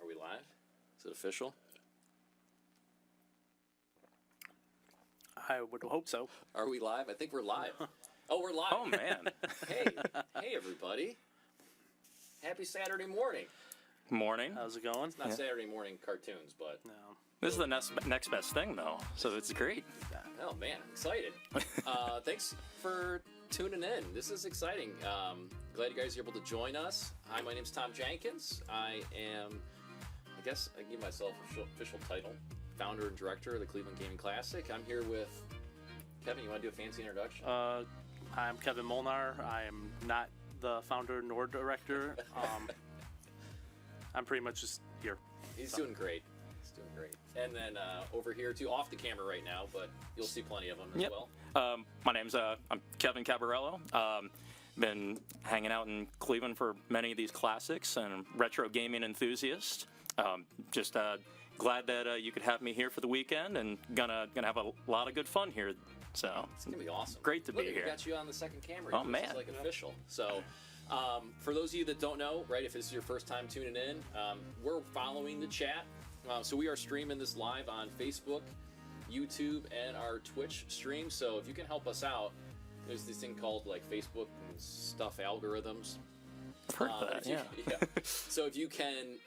Are we live? Is it official? I would hope so. Are we live? I think we're live. Oh, we're live. Oh, man. Hey, everybody. Happy Saturday morning. Morning. How's it going? It's not Saturday morning cartoons, but... No. This is the next best thing, though, so it's great. Oh, man, I'm excited. Thanks for tuning in. This is exciting. Glad you guys are able to join us. Hi, my name's Tom Jenkins. I guess I give myself an official title, founder and director of the Cleveland Gaming Classic. I'm here with Kevin. You want to do a fancy introduction? I'm Kevin Molnar. I am not the founder nor director. I'm pretty much just here. He's doing great. And then over here, too, off the camera right now, but you'll see plenty of them as well. My name's I'm Kevin Cabarello. Been hanging out in Cleveland for many of these classics and retro gaming enthusiast. Just glad that you could have me here for the weekend, and gonna have a lot of good fun here. So it's gonna be awesome. Great to be here. We got you on the second camera. Oh, man. It's like official. So for those of you that don't know, right, if this is your first time tuning in, we're following the chat. So we are streaming this live on Facebook, YouTube, and our Twitch stream. So if you can help us out, there's this thing called like Facebook and stuff algorithms. I've heard of that, yeah. So if you can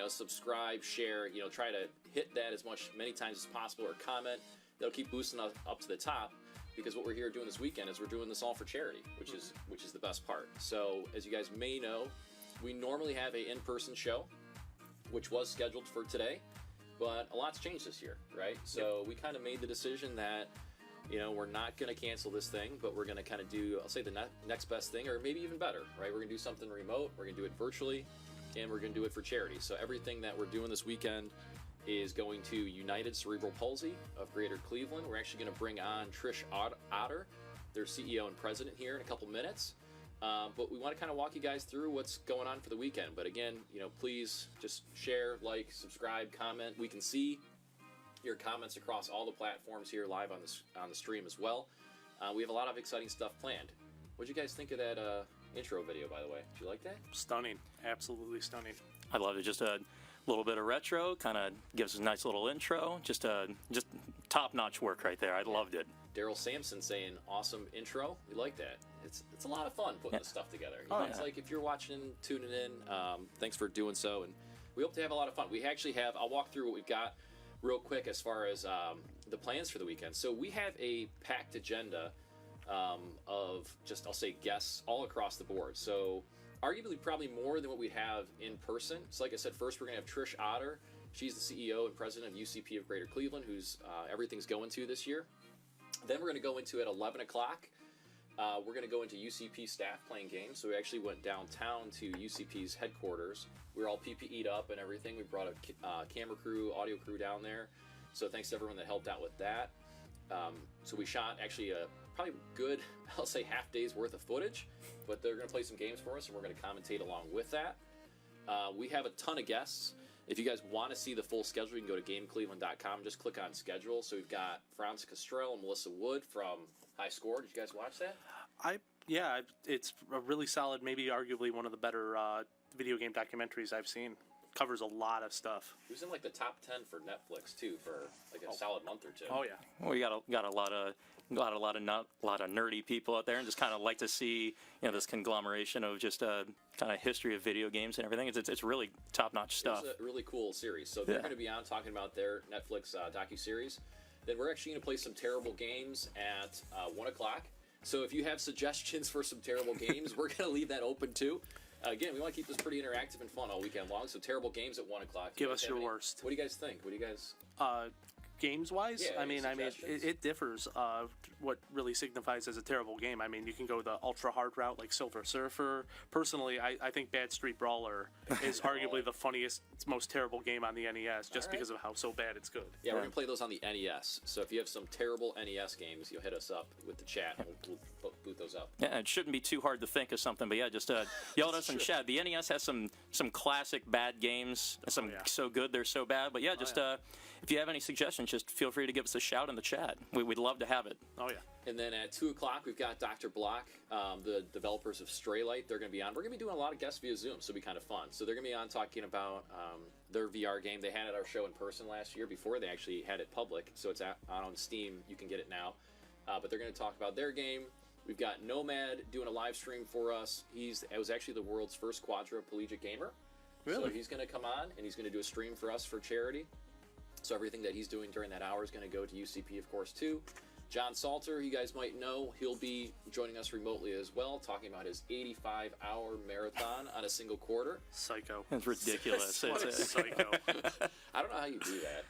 subscribe, share, try to hit that many times as possible, or comment, that'll keep boosting us up to the top. Because what we're here doing this weekend is we're doing this all for charity, which is the best part. So as you guys may know, we normally have an in-person show, which was scheduled for today, but a lot's changed this year, right? So we kind of made the decision that, we're not going to cancel this thing, but we're going to kind of do, I'll say, the next best thing, or maybe even better, right? We're going to do something remote, we're going to do it virtually, and we're going to do it for charity. So everything that we're doing this weekend is going to United Cerebral Palsy of Greater Cleveland. We're actually going to bring on Trish Otter, their CEO and president, here in a couple minutes. But we want to kind of walk you guys through what's going on for the weekend. But again, please just share, like, subscribe, comment. We can see your comments across all the platforms here live on the stream as well. We have a lot of exciting stuff planned. What did you guys think of that intro video, by the way? Did you like that? Stunning. Absolutely stunning. I loved it. Just a little bit of retro, kind of gives us a nice little intro. Just top-notch work right there. I loved it. Daryl Sampson saying, awesome intro. We like that. It's a lot of fun putting this stuff together. It's like if you're watching, tuning in, thanks for doing so. And we hope to have a lot of fun. We actually have, I'll walk through what we've got real quick as far as the plans for the weekend. So we have a packed agenda of just, I'll say, guests all across the board. So arguably probably more than what we have in person. So like I said, first we're going to have Trish Otter. She's the CEO and president of UCP of Greater Cleveland, who's everything's going to this year. Then we're going to go into at 11 o'clock. We're going to go into UCP staff playing games. So we actually went downtown to UCP's headquarters. We were all PPE'd up and everything. We brought a camera crew, audio crew down there. So thanks to everyone that helped out with that. So we shot actually probably good, I'll say, half day's worth of footage. But they're going to play some games for us, and we're going to commentate along with that. We have a ton of guests. If you guys want to see the full schedule, you can go to GameCleveland.com. Just click on schedule. So we've got Franz Castrell and Melissa Wood from High Score. Did you guys watch that? It's a really solid, maybe arguably one of the better video game documentaries I've seen. Covers a lot of stuff. It was in like the top 10 for Netflix too for like a solid month or two. Oh yeah. Well, we got a lot of nerdy people out there, and just kind of like to see this conglomeration of just kind of history of video games and everything. It's really top-notch stuff. It's a really cool series. So they're going to be on talking about their Netflix docuseries. Then we're actually going to play some terrible games at 1 o'clock. So if you have suggestions for some terrible games, we're going to leave that open too. Again, we want to keep this pretty interactive and fun all weekend long. So terrible games at 1 o'clock. Give us your worst. What do you guys think? What do you guys? Games-wise, Yeah, I mean, it differs. What really signifies as a terrible game? I mean, you can go the ultra-hard route like Silver Surfer. Personally, I think Bad Street Brawler is arguably the funniest, most terrible game on the NES, just because of how so bad it's good. Yeah, we're going to play those on the NES. So if you have some terrible NES games, you'll hit us up with the chat, and we'll boot those up. Yeah, it shouldn't be too hard to think of something, but yeah, just yell at us in chat. The NES has some classic bad games, some so good they're so bad. But yeah, just if if you have any suggestions, just feel free to give us a shout in the chat. We'd love to have it. Oh, yeah. And then at 2 o'clock, we've got Dr. Block, the developers of Straylight. They're going to be on. We're going to be doing a lot of guests via Zoom, so it'll be kind of fun. So they're going to be on talking about their VR game. They had it at our show in person last year before they actually had it public. So it's on Steam. You can get it now. But they're going to talk about their game. We've got Nomad doing a live stream for us. It was actually the world's first quadriplegic gamer. Really? So he's going to come on, and he's going to do a stream for us for charity. So everything that he's doing during that hour is going to go to UCP, of course, too. John Salter, you guys might know, he'll be joining us remotely as well, talking about his 85-hour marathon on a single quarter. Psycho. It's ridiculous. What a psycho. I don't know how you do that.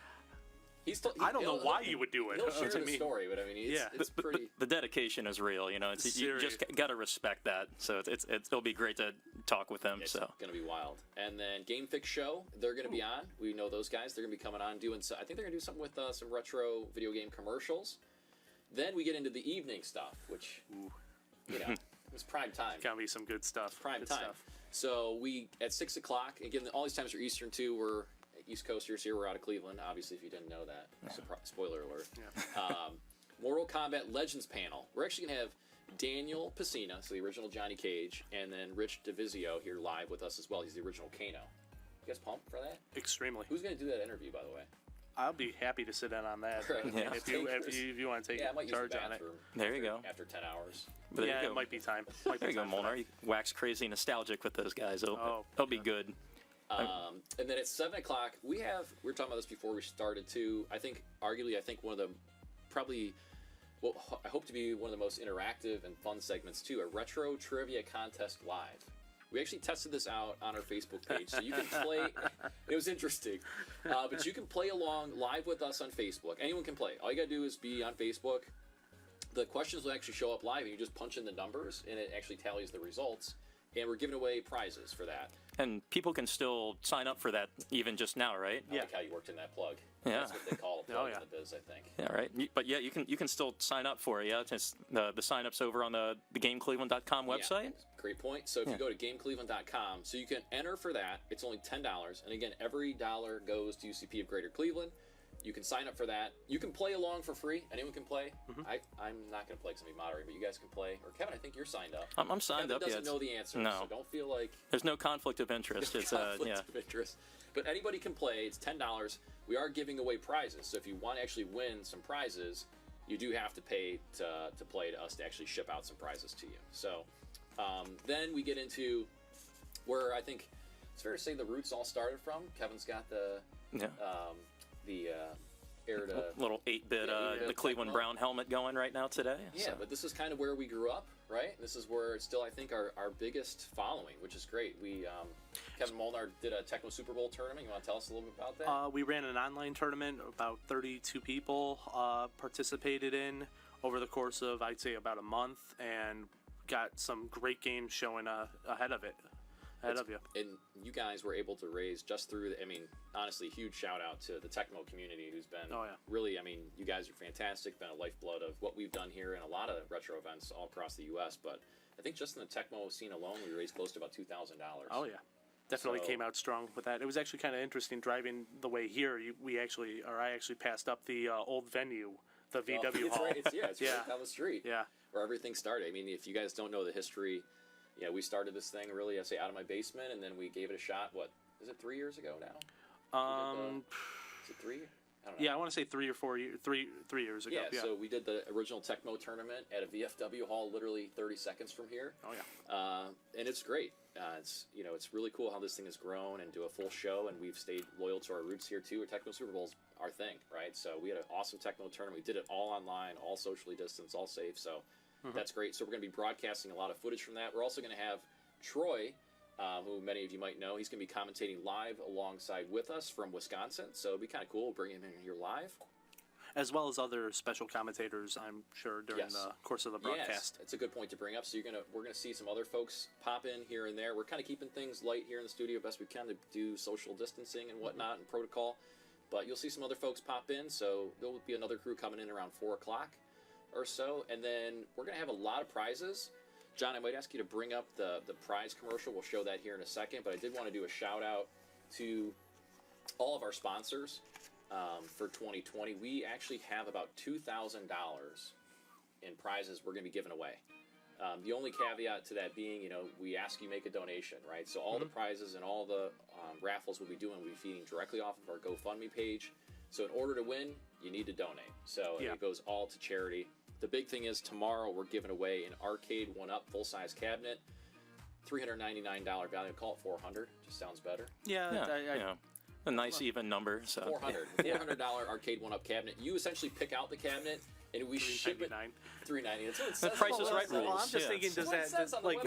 I don't know why you would do it. He'll share the story, but I mean, it's pretty... The dedication is real, you know. You just got to respect that. So it'll be great to talk with them. It's so going to be wild. And then Game Fix Show, they're going to be on. We know those guys. They're going to be coming on doing... I think they're going to do something with some retro video game commercials. Then we get into the evening stuff, which, you know, it's prime time. It's gonna be some good stuff. Prime good time. Stuff. So at 6 o'clock, again, all these times are Eastern too. We're East Coasters here. We're out of Cleveland, obviously, if you didn't know that. Spoiler alert. Yeah. Mortal Kombat Legends panel. We're actually going to have Daniel Pacina, so the original Johnny Cage, and then Rich DeVizio here live with us as well. He's the original Kano. You guys pumped for that? Extremely. Who's going to do that interview, by the way? I'll be happy to sit in on that. Right. Yeah. If you want to take I might charge use the on it. bathroom There you go. After 10 hours. But there Yeah, you go. it might be time. There you go, Molnar. You wax crazy nostalgic with those guys. It'll be good. And then at 7 o'clock, we were talking about this before we started too. I think one of the probably, well, I hope to be one of the most interactive and fun segments too, a retro trivia contest live. We actually tested this out on our Facebook page, so you can play. It was interesting, but you can play along live with us on Facebook. Anyone can play. All you gotta do is be on Facebook. The questions will actually show up live, and you just punch in the numbers, and it actually tallies the results. And we're giving away prizes for that. And people can still sign up for that even just now, right? I like how you worked in that plug. Yeah. That's what they call a plug in the biz, I think. Yeah, right. But yeah, you can still sign up for it. Yeah, it's the sign up's over on the GameCleveland.com website. Yeah, great point. So if you go to GameCleveland.com, so you can enter for that. It's only $10, and again, every dollar goes to UCP of Greater Cleveland. You can sign up for that. You can play along for free. Anyone can play. I'm not going to play because I'm moderating, but you guys can play. Or Kevin, I think you're signed up. I'm signed up. Kevin doesn't know the answer, no. so don't feel like there's no conflict of interest. It's conflict of interest. But anybody can play. It's $10. We are giving away prizes, so if you want to actually win some prizes, you do have to pay to play to us to actually ship out some prizes to you. So then we get into where I think it's fair to say the roots all started from. Kevin's got the air to little 8-bit the Cleveland Brown helmet going right now today. Yeah, so. But this is kind of where we grew up, right? This is where it's still, I think, our biggest following, which is great. We Kevin Molnar did a Tecmo Super Bowl tournament. You want to tell us a little bit about that? We ran an online tournament. About 32 people participated in over the course of, I'd say, about a month, and got some great games showing ahead of you. And you guys were able to raise just through, honestly, huge shout out to the Tecmo community who's been really, you guys are fantastic, been a lifeblood of what we've done here and a lot of retro events all across the U.S., but I think just in the Tecmo scene alone, we raised close to about $2,000. Oh, yeah. Definitely came out strong with that. It was actually kind of interesting driving the way here. I actually passed up the old venue, the VW Hall. It's right down the street. Yeah. Where everything started. If you guys don't know the history, we started this thing really, I say, out of my basement, and then we gave it a shot. What is it? 3 years ago now? Is it 3? I don't know. Yeah, I want to say 3 or 4 years. 3 years ago. Yeah. So we did the original Tecmo tournament at a VFW hall, literally 30 seconds from here. Oh yeah. And it's great. It's really cool how this thing has grown and do a full show, and we've stayed loyal to our roots here too. Tecmo Super Bowl's our thing, right? So we had an awesome Tecmo tournament. We did it all online, all socially distanced, all safe. So. That's great. So we're going to be broadcasting a lot of footage from that. We're also going to have Troy, who many of you might know. He's going to be commentating live alongside with us from Wisconsin. So it'll be kind of cool. We'll bring him in here live. As well as other special commentators, I'm sure, during the course of the broadcast. Yes, it's a good point to bring up. So we're going to see some other folks pop in here and there. We're kind of keeping things light here in the studio best we can to do social distancing and whatnot and protocol. But you'll see some other folks pop in. So there will be another crew coming in around 4 o'clock. Or so, and then we're going to have a lot of prizes. John, I might ask you to bring up the prize commercial. We'll show that here in a second, but I did want to do a shout out to all of our sponsors. for 2020, we actually have about $2,000 in prizes we're going to be giving away. The only caveat to that being, we ask you make a donation, right? So all the prizes and all the raffles we'll be doing, we'll be feeding directly off of our GoFundMe page. So in order to win, you need to donate. So it goes all to charity. The big thing is tomorrow we're giving away an Arcade 1-Up full-size cabinet, $399 value. Call it $400. Just sounds better. A nice even number. So $400 Arcade 1-Up cabinet. You essentially pick out the cabinet, and we ship it. $399. That's what it says. The Price is Right rules. Well, I'm just thinking, does that like?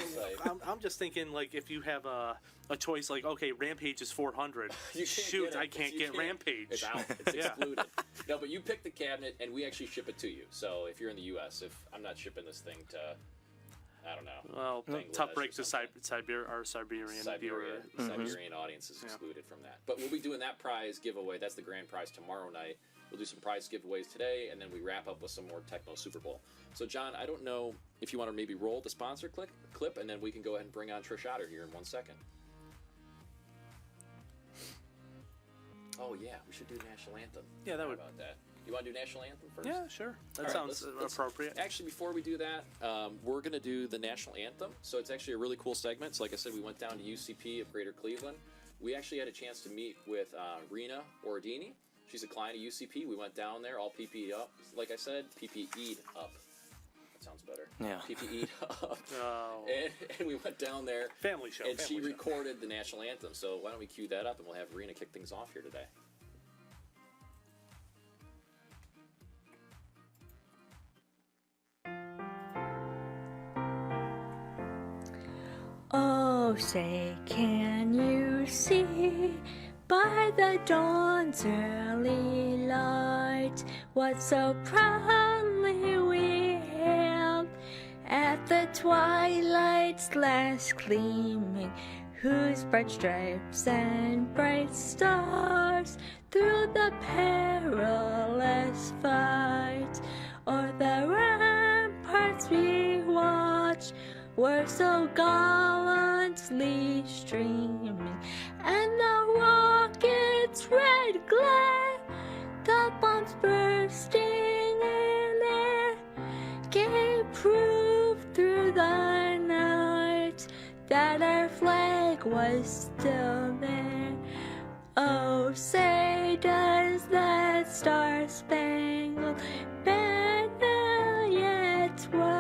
I'm just thinking, like, if you have a choice, like, okay, Rampage is $400. Shoot, I can't get Rampage. It's out. It's excluded. No, but you pick the cabinet, and we actually ship it to you. So if you're in the U.S., if I'm not shipping this thing to, I don't know. Well, tough break to Siberian Siberian audience is excluded from that. But we'll be doing that prize giveaway. That's the grand prize tomorrow night. We'll do some prize giveaways today, and then we wrap up with some more Techno Super Bowl. So, John, I don't know if you want to maybe roll the sponsor clip, and then we can go ahead and bring on Trish Otter here in 1 second. Oh, yeah, we should do National Anthem. Yeah, that would. How about that? You want to do National Anthem first? Yeah, sure. That sounds appropriate. Actually, before we do that, we're going to do the National Anthem. So it's actually a really cool segment. So like I said, we went down to UCP of Greater Cleveland. We actually had a chance to meet with Rena Oradini. She's a client of UCP. We went down there, all PPE'd up. Like I said, PPE'd up. That sounds better. Yeah. PPE'd up. Oh. And we went down there. Family show. And she recorded the National Anthem. So why don't we cue that up, and we'll have Rena kick things off here today. Oh, say, can you see by the dawn's early light what so proudly we hailed at the twilight's last gleaming, whose bright stripes and bright stars through the perilous fight o'er the ramparts we watched were so gallantly streaming, and the rocket's red glare, the bombs bursting in air, gave proof through the night that our flag was still there. Oh, say does that star-spangled banner yet wave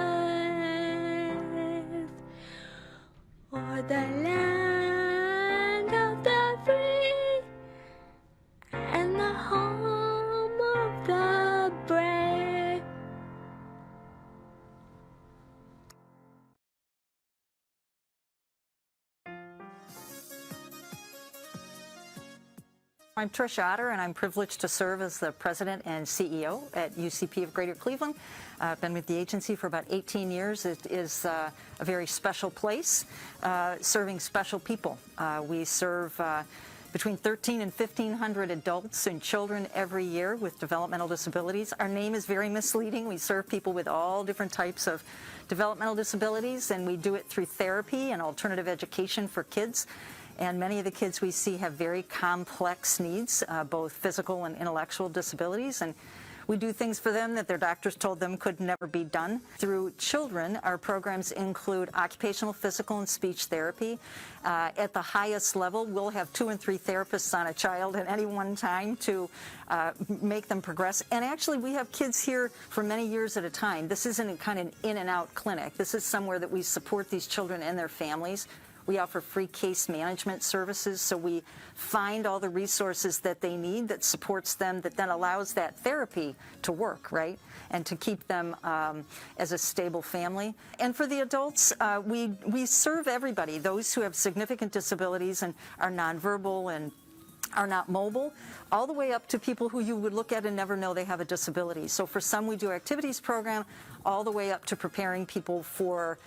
o'er the land of the free and the home of the brave? I'm Trish Otter, and I'm privileged to serve as the president and CEO at UCP of Greater Cleveland. I've been with the agency for about 18 years. It is a very special place, serving special people. We serve between 1,300 and 1,500 adults and children every year with developmental disabilities. Our name is very misleading. We serve people with all different types of developmental disabilities, and we do it through therapy and alternative education for kids. And many of the kids we see have very complex needs, both physical and intellectual disabilities. And we do things for them that their doctors told them could never be done. Through children, our programs include occupational, physical, and speech therapy. At the highest level, we'll have 2 and 3 therapists on a child at any one time to make them progress. And actually, we have kids here for many years at a time. This isn't a kind of in-and-out clinic. This is somewhere that we support these children and their families. We offer free case management services, so we find all the resources that they need that supports them, that then allows that therapy to work, right, and to keep them as a stable family. And for the adults, we serve everybody, those who have significant disabilities and are nonverbal and are not mobile, all the way up to people who you would look at and never know they have a disability. So for some, we do activities program, all the way up to preparing people for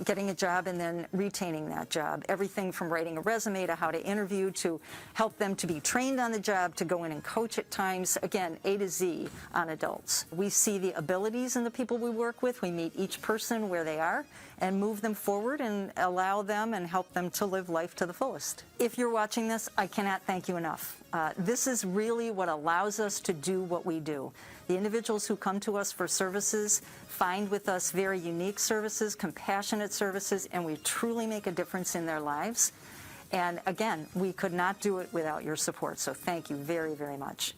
getting a job and then retaining that job. Everything from writing a resume to how to interview to help them to be trained on the job, to go in and coach at times. Again, A to Z on adults. We see the abilities in the people we work with. We meet each person where they are and move them forward and allow them and help them to live life to the fullest. If you're watching this, I cannot thank you enough. This is really what allows us to do what we do. The individuals who come to us for services find with us very unique services, compassionate services, and we truly make a difference in their lives. And again, we could not do it without your support. So thank you very, very much.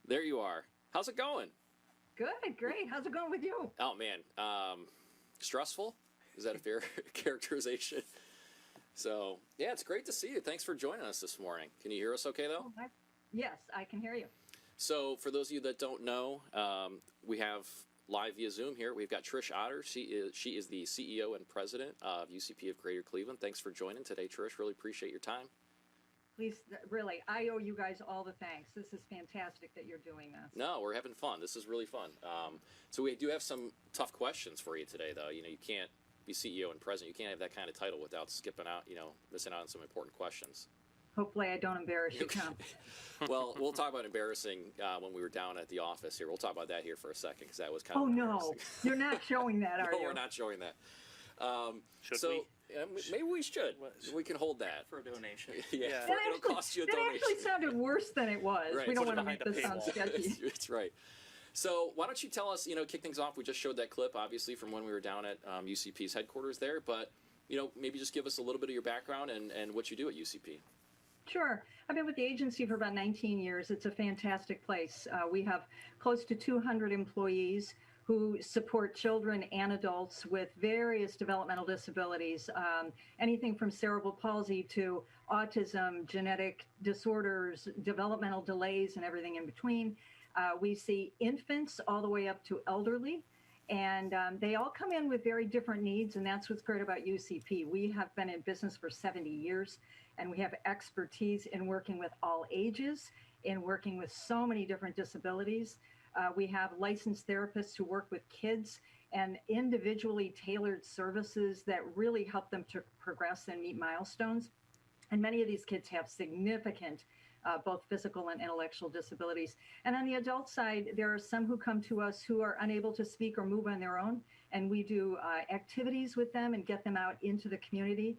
There you are. How's it going? Good, great. How's it going with you? Oh, man. Stressful? Is that a fair characterization? So, yeah, it's great to see you. Thanks for joining us this morning. Can you hear us okay, though? Yes, I can hear you. So, for those of you that don't know, we have live via Zoom here. We've got Trish Otter. She is the CEO and president of UCP of Greater Cleveland. Thanks for joining today, Trish. Really appreciate your time. Please, really, I owe you guys all the thanks. This is fantastic that you're doing this. No, we're having fun. This is really fun. So we do have some tough questions for you today, though. You know, you can't be CEO and president. You can't have that kind of title without skipping out, missing out on some important questions. Hopefully I don't embarrass you, Tom. Well, we'll talk about embarrassing when we were down at the office here. We'll talk about that here for a second because that was kind Oh, of no. You're not showing that, are No, you? we're not showing that. Should so we? maybe we should. We can hold that. For a donation. Yeah, That it'll cost you a that donation. actually sounded worse than it was. Right, We don't put want it to make behind this a sound paywall. sketchy. That's right. So why don't you tell us, kick things off. We just showed that clip, obviously, from when we were down at UCP's headquarters there. But, maybe just give us a little bit of your background and what you do at UCP. Sure. I've been with the agency for about 19 years. It's a fantastic place. We have close to 200 employees who support children and adults with various developmental disabilities, anything from cerebral palsy to autism, genetic disorders, developmental delays, and everything in between. We see infants all the way up to elderly, and they all come in with very different needs, and that's what's great about UCP. We have been in business for 70 years, and we have expertise in working with all ages, in working with so many different disabilities. We have licensed therapists who work with kids and individually tailored services that really help them to progress and meet milestones. And many of these kids have significant both physical and intellectual disabilities. And on the adult side, there are some who come to us who are unable to speak or move on their own. And we do activities with them and get them out into the community.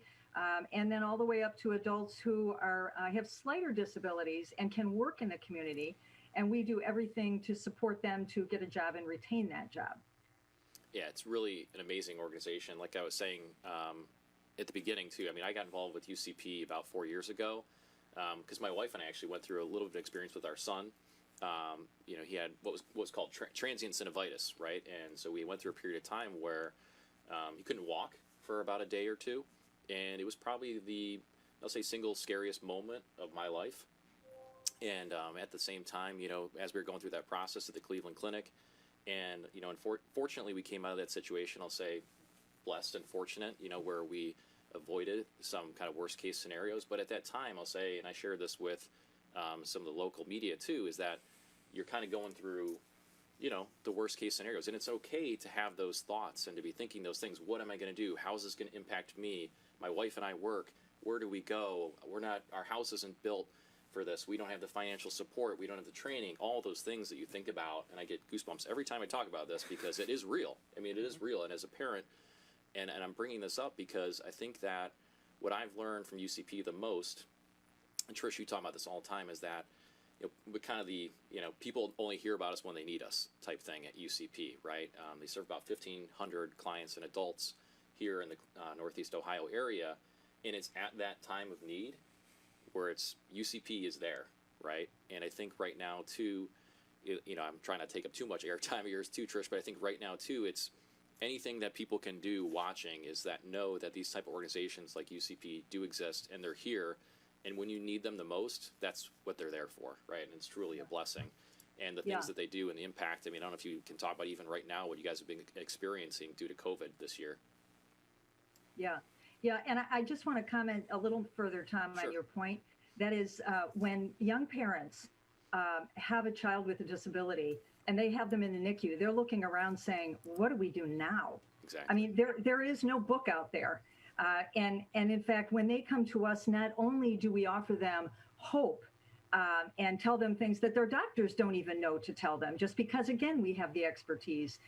And then all the way up to adults who have slighter disabilities and can work in the community. And we do everything to support them to get a job and retain that job. Yeah, it's really an amazing organization. Like I was saying at the beginning, too. I mean, I got involved with UCP about 4 years ago because my wife and I actually went through a little bit of experience with our son. He had what was called transient synovitis, right? And so we went through a period of time where he couldn't walk for about a day or two. And it was probably I'll say, single scariest moment of my life. And at the same time, as we were going through that process at the Cleveland Clinic, and, unfortunately we came out of that situation, I'll say blessed and fortunate, where we avoided some kind of worst case scenarios. But at that time, I'll say, and I shared this with some of the local media too, is that you're kind of going through, the worst case scenarios. And it's okay to have those thoughts and to be thinking those things. What am I going to do? How is this going to impact me? My wife and I work. Where do we go? Our house isn't built for this. We don't have the financial support. We don't have the training, all those things that you think about. And I get goosebumps every time I talk about this because it is real. I mean, it is real. And as a parent, and I'm bringing this up because I think that what I've learned from UCP the most, and Trish, you talk about this all the time, is that kind of the people only hear about us when they need us type thing at UCP, right? They serve about 1,500 clients and adults here in the Northeast Ohio area, and it's at that time of need where it's UCP is there, right? And I think right now too, I'm trying not to take up too much airtime of yours too, Trish, but I think right now too, it's anything that people can do watching is that know that these type of organizations like UCP do exist and they're here, and when you need them the most, that's what they're there for, right? And it's truly a blessing. And the things that they do and the impact, I mean, I don't know if you can talk about even right now what you guys have been experiencing due to COVID this year. Yeah, and I just want to comment a little further, Tom, on your point. That is, when young parents have a child with a disability and they have them in the NICU, they're looking around saying, what do we do now? Exactly. I mean, there is no book out there. And in fact, when they come to us, not only do we offer them hope and tell them things that their doctors don't even know to tell them, just because, again, we have the expertise.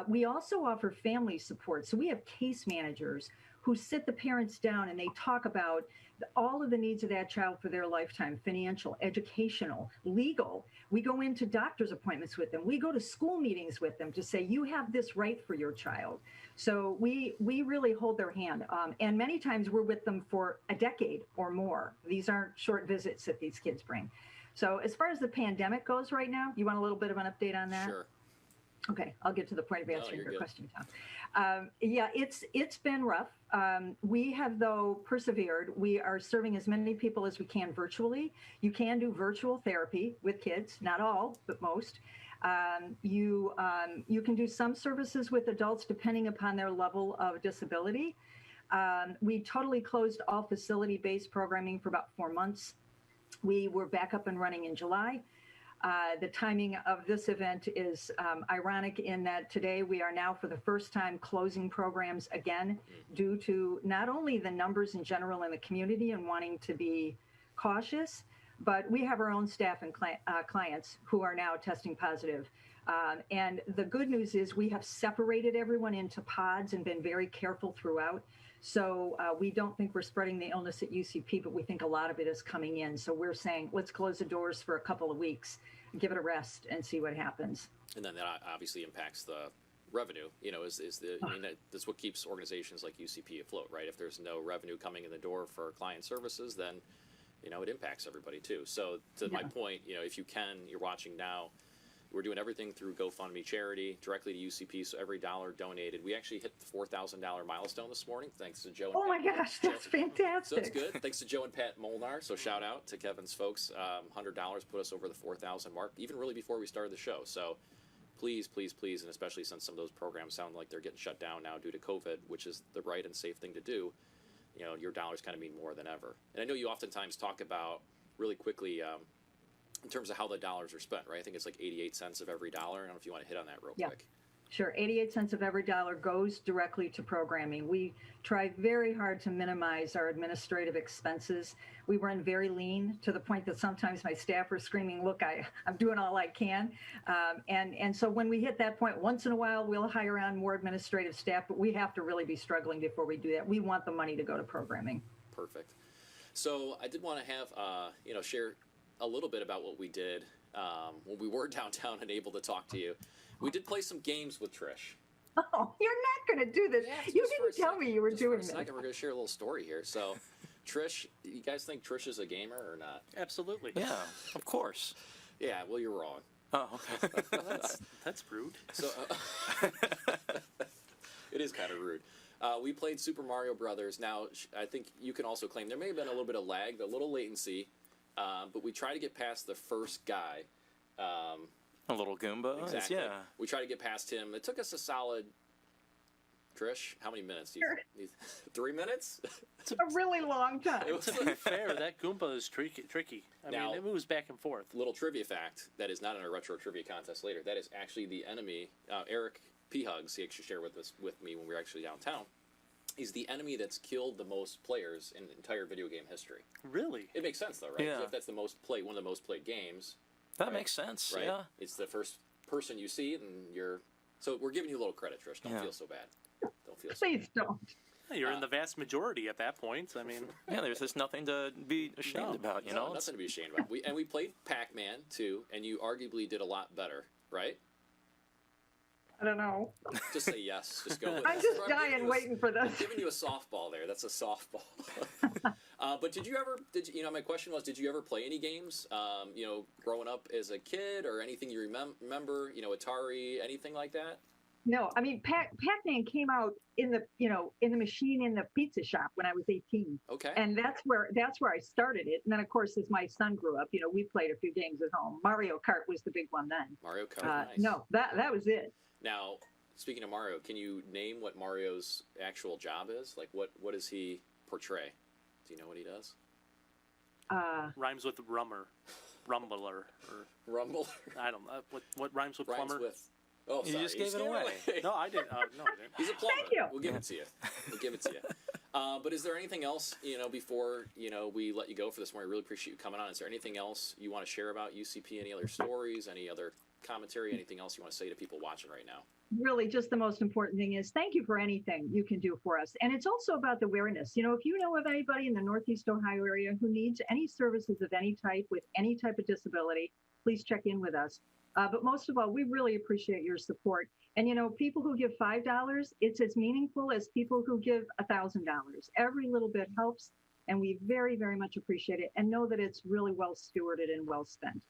We also offer family support. So we have case managers who sit the parents down and they talk about all of the needs of that child for their lifetime: financial, educational, legal. We go into doctor's appointments with them. We go to school meetings with them to say, you have this right for your child. So we really hold their hand. And many times we're with them for a decade or more. These aren't short visits that these kids bring. So as far as the pandemic goes right now, you want a little bit of an update on that? Sure. Okay, I'll get to the point of answering your good. question, Tom. Yeah, it's been rough. We have, though, persevered. We are serving as many people as we can virtually. You can do virtual therapy with kids, not all, but most. You can do some services with adults depending upon their level of disability. We totally closed all facility-based programming for about 4 months. We were back up and running in July. The timing of this event is ironic in that today we are now for the first time closing programs again due to not only the numbers in general in the community and wanting to be cautious, but we have our own staff and clients who are now testing positive. And the good news is we have separated everyone into pods and been very careful throughout. So we don't think we're spreading the illness at UCP, but we think a lot of it is coming in. So we're saying, let's close the doors for a couple of weeks, give it a rest, and see what happens. And then that obviously impacts the revenue. You know, that's what keeps organizations like UCP afloat, right? If there's no revenue coming in the door for client services, then, you know, it impacts everybody too. So to my point, you know, if you can, you're watching now, we're doing everything through GoFundMe charity directly to UCP. So every dollar donated, we actually hit the $4,000 milestone this morning, thanks to Joe. And oh my gosh, that's fantastic! So it's good. Thanks to Joe and Pat Molnar. So shout out to Kevin's folks. $100 put us over the 4,000 mark, even really before we started the show. So please, please, please, and especially since some of those programs sound like they're getting shut down now due to COVID, which is the right and safe thing to do. You know, your dollars kind of mean more than ever. And I know you oftentimes talk about really quickly. In terms of how the dollars are spent, right? I think it's like 88 cents of every dollar. I don't know if you want to hit on that real quick. Sure. 88 cents of every dollar goes directly to programming. We try very hard to minimize our administrative expenses. We run very lean to the point that sometimes my staff are screaming, look, I'm doing all I can. And so when we hit that point, once in a while, we'll hire on more administrative staff, but we have to really be struggling before we do that. We want the money to go to programming. Perfect. So I did want to have, share a little bit about what we did when we were downtown and able to talk to you. We did play some games with Trish. Oh, you're not going to do this. Yeah, you didn't tell me you were doing this. We're going to share a little story here. So, Trish, you guys think Trish is a gamer or not? Absolutely. Yeah, of course. Yeah, well, you're wrong. Oh, okay. That's rude. So, it is kind of rude. We played Super Mario Brothers. Now, I think you can also claim there may have been a little bit of lag, a little latency. But we try to get past the first guy. A little Goomba. Exactly. Yeah. We try to get past him. It took us a solid, Trish, how many minutes? 3 minutes? It's a really long time. To be fair, that Goomba is tricky. I mean, it moves back and forth. Little trivia fact that is not in our retro trivia contest later. That is actually the enemy. Eric P. Hugs, he actually shared with me when we were actually downtown. He's the enemy that's killed the most players in the entire video game history. Really? It makes sense, though, right? Yeah. If that's one of the most played games. That makes sense, right? Yeah. It's the first person you see, and so we're giving you a little credit, Trish. Don't feel so bad. Don't feel so Please bad. don't. You're in the vast majority at that point. I mean, Yeah, there's just nothing to be ashamed about, you know? Nothing to be ashamed about. We played Pac-Man, too, and you arguably did a lot better, right? I don't know. Just say yes. Just go with I'm it. just dying waiting for I'm this. giving you a softball there. That's a softball. But my question was, did you ever play any games, growing up as a kid or anything you remember, Atari, anything like that? No, I mean, Pac-Man came out in the machine in the pizza shop when I was 18. Okay. And that's where I started it. And then, of course, as my son grew up, we played a few games at home. Mario Kart was the big one then. Mario Kart, nice. No, that was it. Now, speaking of Mario, can you name what Mario's actual job is? Like, what does he portray? Do you know what he does? rhymes with rumbler. Rumble? I don't know. What rhymes with plumber? Rhymes with Oh, You sorry. just gave it away. No, I didn't. No, I didn't. He's a plumber. Thank you. We'll give it to you. We'll give it to you. But is there anything else, before, we let you go for this morning? I really appreciate you coming on. Is there anything else you want to share about UCP? Any other stories? Any other commentary? Anything else you want to say to people watching right now? Really, just the most important thing is thank you for anything you can do for us. And it's also about the awareness. If you know of anybody in the Northeast Ohio area who needs any services of any type with any type of disability, please check in with us. But most of all, we really appreciate your support. And, people who give $5, it's as meaningful as people who give $1,000. Every little bit helps, and we very, very much appreciate it and know that it's really well stewarded and well spent.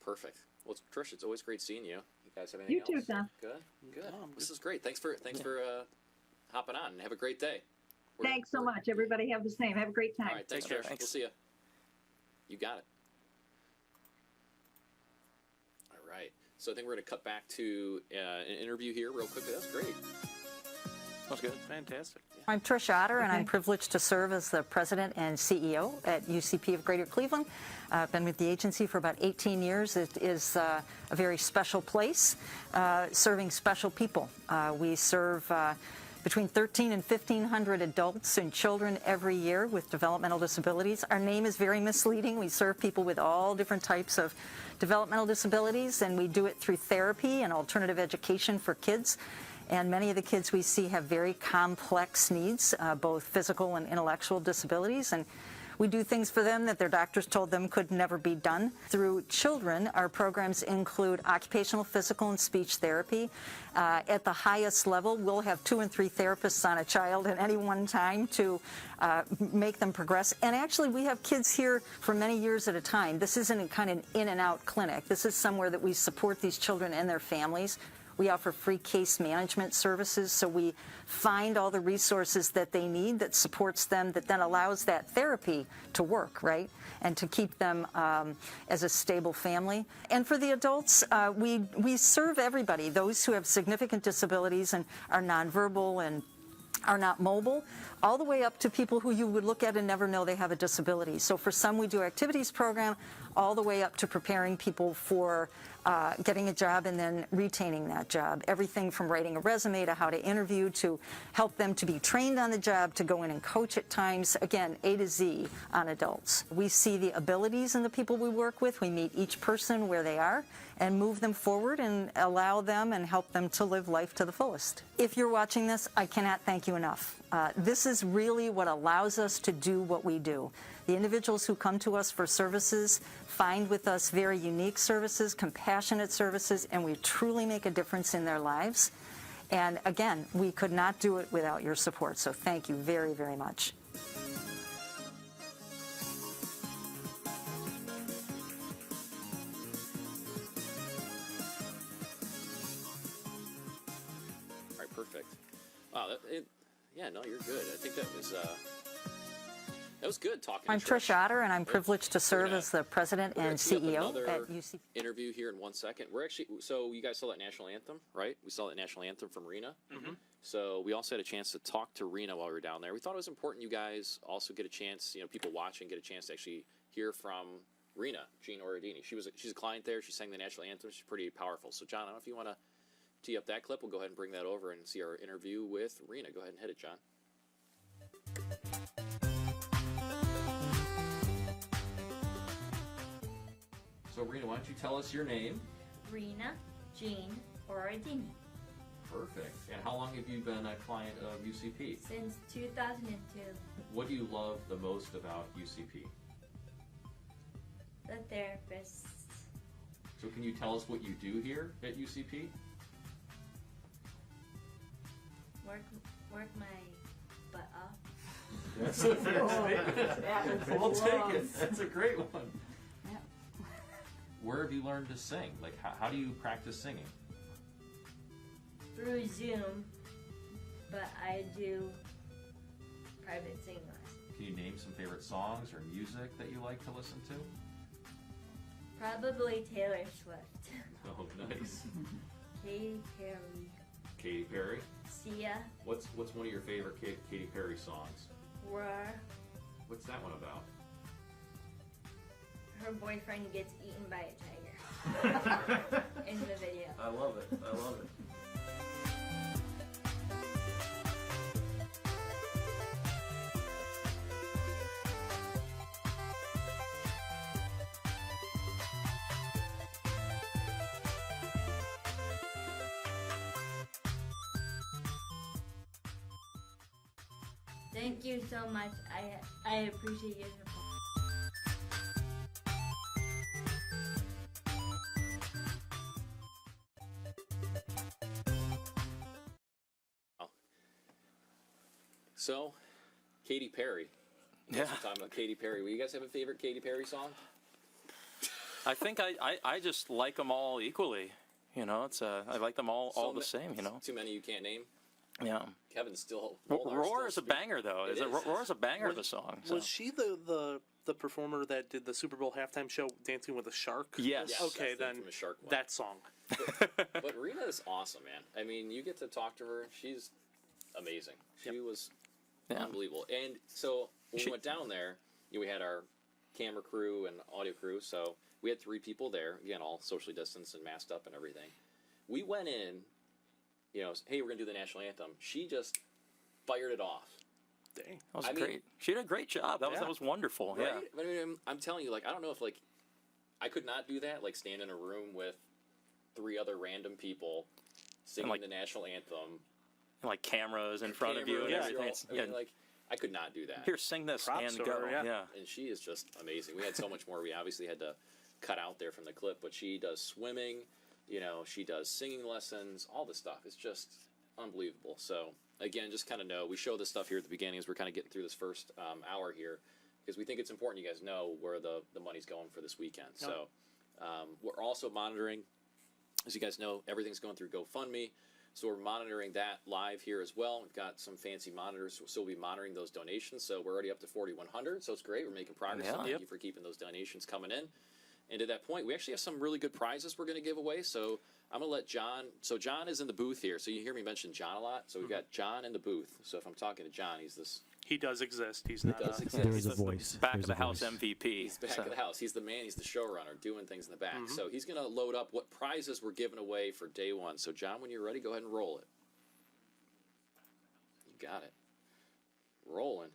Perfect. Well, Trish, it's always great seeing you. You guys have anything else? You too, Tom. Good. This is great. Thanks for hopping on, and have a great day. Thanks so much. Everybody have the same. Have a great time. All right. Thanks, Take care. Trish. Thanks. We'll see you. You got it. All right. So I think we're going to cut back to an interview here real quickly. That's great. That's good. Fantastic. I'm Trish Otter, and I'm privileged to serve as the president and CEO at UCP of Greater Cleveland. I've been with the agency for about 18 years. It is a very special place, serving special people. We serve between 1,300 and 1,500 adults and children every year with developmental disabilities. Our name is very misleading. We serve people with all different types of developmental disabilities, and we do it through therapy and alternative education for kids. And many of the kids we see have very complex needs, both physical and intellectual disabilities. And we do things for them that their doctors told them could never be done. Through children, our programs include occupational, physical, and speech therapy. At the highest level, we'll have 2 and 3 therapists on a child at any one time to make them progress. And actually, we have kids here for many years at a time. This isn't a kind of in and out clinic. This is somewhere that we support these children and their families. We offer free case management services, so we find all the resources that they need that supports them, that then allows that therapy to work, right, and to keep them as a stable family. And for the adults, we serve everybody, those who have significant disabilities and are nonverbal and are not mobile, all the way up to people who you would look at and never know they have a disability. So for some, we do activities program, all the way up to preparing people for getting a job and then retaining that job. Everything from writing a resume to how to interview to help them to be trained on the job, to go in and coach at times. Again, A to Z on adults. We see the abilities in the people we work with. We meet each person where they are and move them forward and allow them and help them to live life to the fullest. If you're watching this, I cannot thank you enough. This is really what allows us to do what we do. The individuals who come to us for services find with us very unique services, compassionate services, and we truly make a difference in their lives. And again, we could not do it without your support, so thank you very, very much. All right, perfect. Wow, yeah, no, you're good. I think that was good talking I'm to Trish. Trish Otter, and I'm privileged to serve as the president and CEO at UCP. Interview here in 1 second. So you guys saw that national anthem, right? We saw that national anthem from Rena. Mm-hmm. So we also had a chance to talk to Rena while we were down there. We thought it was important you guys also get a chance, people watching get a chance to actually hear from Rena, Jean Oradini. She's a client there. She sang the national anthem. She's pretty powerful. So John, I don't know if you want to tee up that clip. We'll go ahead and bring that over and see our interview with Rena. Go ahead and hit it, John. So, Rena, why don't you tell us your name? Rena Jean Oradini. Perfect. And how long have you been a client of UCP? Since 2002. What do you love the most about UCP? The therapist. So can you tell us what you do here at UCP? Work my butt off. That's a fair statement. We'll take it. That's a great one. Yeah. Where have you learned to sing? Like, how do you practice singing? Through Zoom, but I do private singing lessons. Can you name some favorite songs or music that you like to listen to? Probably Taylor Swift. Oh, nice. Katy Perry. Katy Perry? Sia. What's one of your favorite Katy Perry songs? Roar. What's that one about? her boyfriend gets eaten by a tiger in the video. I love it. I love it. Thank you so much. I appreciate your support. So, Katy Perry. You guys are talking about Katy Perry. Will you guys have a favorite Katy Perry song? I think I just like them all equally. You know, it's I like them all the same. You know, Too many you can't name. yeah. Kevin's still. Roar is a banger though. It is. Roar is a banger of a song. So. Was she the performer that did the Super Bowl halftime show, Dancing with a Shark? Yes. Yes, Okay, that's the then infamous Shark one. that song. But Rena is awesome, man. I mean, you get to talk to her. She's amazing. She was unbelievable. And so when we went down there, we had our camera crew and audio crew. So we had 3 people there. Again, all socially distanced and masked up and everything. We went in, you know, hey, we're going to do the national anthem. She just fired it off. Dang. That was great. She did a great job. That was wonderful. Right? Yeah. I mean, I'm telling you, like, I don't know if, like, I could not do that, like, stand in a room with 3 other random people singing like, the national anthem. And like cameras in front of you and everything. I mean, like, I could not do that. Here, sing this Props and to go. her, yeah. And she is just amazing. We had so much more. We obviously had to cut out there from the clip, but she does swimming, you know, she does singing lessons, all this stuff. It's just unbelievable. So, again, just kind of know, we show this stuff here at the beginning as we're kind of getting through this first hour here, because we think it's important you guys know where the money's going for this weekend. So, we're also monitoring, as you guys know, everything's going through GoFundMe. So we're monitoring that live here as well. We've got some fancy monitors, so we'll be monitoring those donations. So we're already up to 4,100, so it's great. We're making progress. Yeah. So thank you for keeping those donations coming in. And to that point, we actually have some really good prizes we're going to give away. So I'm going to let John. So John is in the booth here. So you hear me mention John a lot. So we've got John in the booth. So if I'm talking to John, he's this. He does exist. He's not. does exist. There He's is a voice. Back There's of the a house voice. MVP. He's back of the house. He's the man. He's the showrunner, doing things in the back. Mm-hmm. So he's going to load up what prizes we're giving away for day one. So John, when you're ready, go ahead and roll it. You got it. Rolling.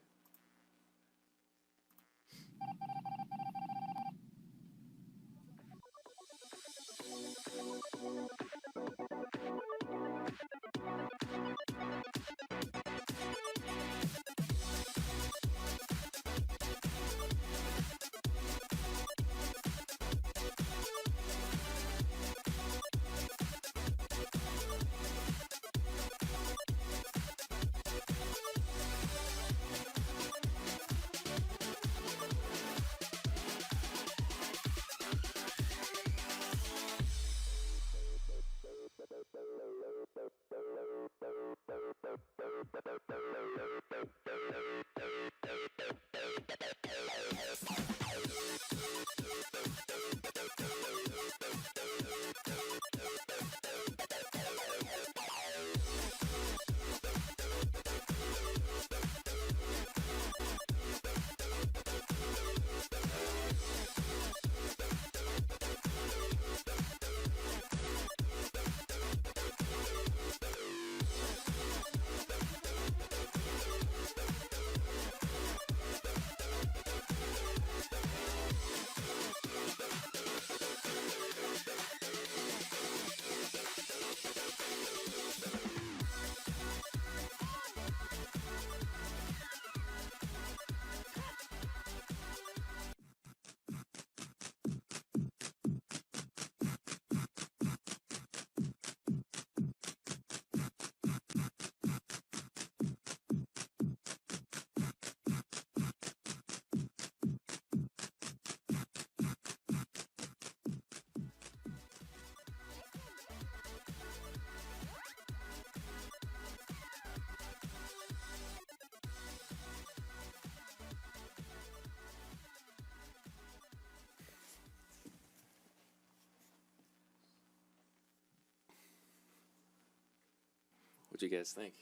What do you guys think?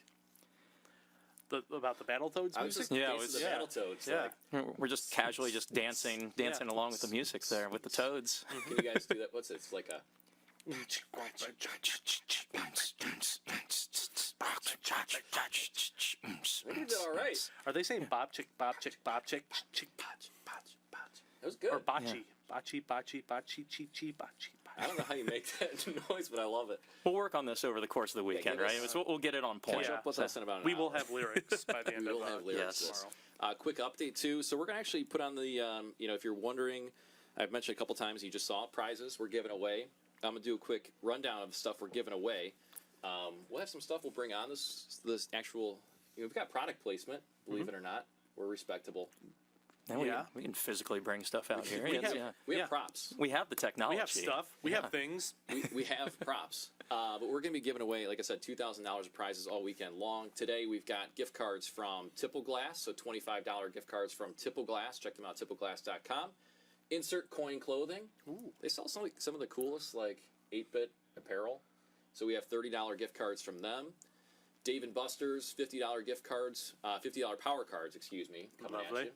about the Battletoads I was music? just Yeah, yeah, it was- the yeah. Battletoads. Yeah. Like, We're just casually just dancing along with the music there with the toads. can you guys do that? What's it? It's like a. Maybe you did all right. Are they saying bob chick, bob chick, bob chick, chick, That was good. or bocce, bocce, bocce, bocce, chi, chi, bocce, I don't know how you make that noise, but I love it. We'll work on this over the course of the weekend, give right? us- We'll get it on point. Catch up with us in about an We will hour. have lyrics by the end We of will have lyrics. yes. tomorrow. Quick update too. So we're gonna actually put on the, if you're wondering, I've mentioned a couple times. You just saw prizes we're giving away. I'm gonna do a quick rundown of the stuff we're giving away. We'll have some stuff we'll bring on this actual. We've got product placement. Believe it or not, we're respectable. And we, Yeah. we can physically bring stuff out here. We Yes, have- yeah. We have Yeah. props. We have the technology. We have stuff. We have things. We have props. But we're going to be giving away, like I said, $2,000 of prizes all weekend long. Today we've got gift cards from Tipple Glass, so $25 gift cards from Tipple Glass. Check them out, tippleglass.com. Insert Coin Clothing. Ooh. They sell some of the coolest, like 8-bit apparel. So we have $30 gift cards from them. Dave & Buster's $50 gift cards, $50 power cards, excuse me, coming Lovely. at you.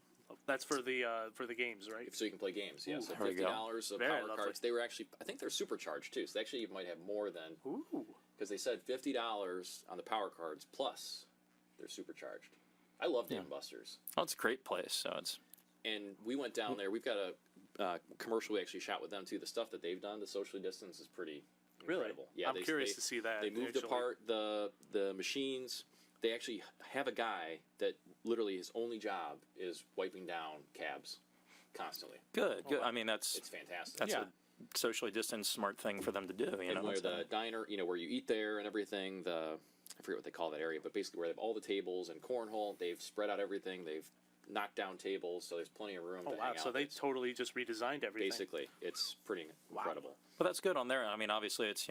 That's for the games, right? So you can play games, yeah. So there we go. $50 of Very power lovely. cards. They were actually, I think they're supercharged too. So they actually might have more than, Ooh. because they said $50 on the power cards plus they're supercharged. I love Dave & Buster's. Oh, it's a great place. So it's And we went down there. We've got a commercial we actually shot with them too. The stuff that they've done, the socially distance, is pretty Really? incredible. Yeah, I'm curious to see that. They moved actually. apart the machines. They actually have a guy that literally his only job is wiping down cabs constantly. good. Good. I mean, that's It's fantastic. that's Yeah. a socially distanced smart thing for them to do. You know, And where so- the diner, where you eat there and everything, I forget what they call that area, but basically where they have all the tables and cornhole, they've spread out everything, they've knocked down tables, so there's plenty of room Oh to wow! hang out. So they It's totally just redesigned everything. basically, it's pretty incredible. But that's good on there. I mean, obviously, it's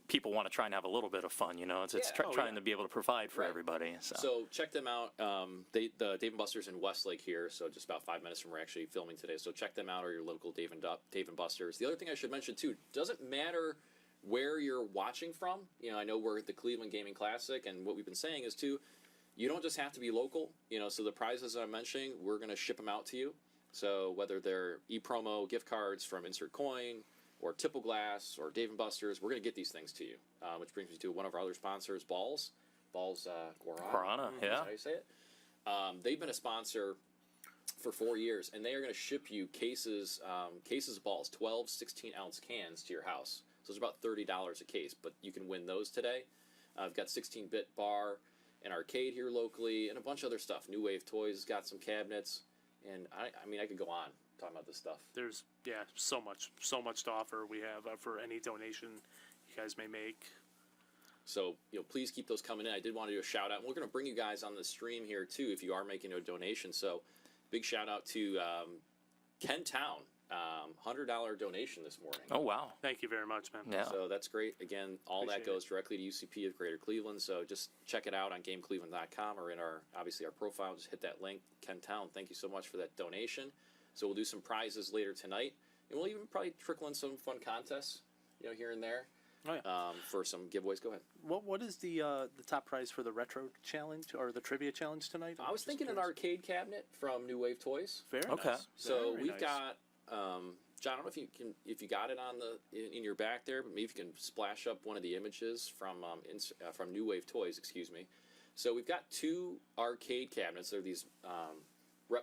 people want to try and have a little bit of fun. It's Yeah. trying to be able to provide for Right. everybody. So, So check them out. The Dave & Buster's in Westlake here, so just about 5 minutes from where we're actually filming today. So check them out, or your local Dave and Buster's. The other thing I should mention too, doesn't matter where you're watching from. I know we're at the Cleveland Gaming Classic, and what we've been saying is too, you don't just have to be local. So the prizes I'm mentioning, we're going to ship them out to you. So whether they're e-promo gift cards from Insert Coin, or Tipple Glass, or Dave & Buster's, we're going to get these things to you. Which brings me to one of our other sponsors, Balls Guarana. Guarana, Is yeah. that how you say it? They've been a sponsor for 4 years, and they are going to ship you cases of balls, 12 16-ounce cans to your house. So it's about $30 a case, but you can win those today. I've got 16-bit bar, an arcade here locally, and a bunch of other stuff. New Wave Toys has got some cabinets, and I could go on talking about this stuff. There's so much to offer. We have for any donation you guys may make. So, please keep those coming in. I did want to do a shout out. And we're going to bring you guys on the stream here too if you are making a donation. So, big shout out to Ken Town, $100 donation this morning. oh wow, Thank you very much, man. yeah. So that's great. Again, all Appreciate that goes directly to UCP of Greater Cleveland. So just check it out on GameCleveland.com or in our profile. Just hit that link. Ken Town, thank you so much for that donation. So we'll do some prizes later tonight, and we'll even probably trickle in some fun contests, here and there. Oh, yeah. For some giveaways. Go ahead. What is the top prize for the retro challenge or the trivia challenge tonight? I was Just thinking an curious. arcade cabinet from New Wave Toys. Very Okay. nice. So Very we've nice. got John. I don't know if you got it on in your back there, but maybe if you can splash up one of the images from New Wave Toys. Excuse me. So we've got 2 arcade cabinets. They're these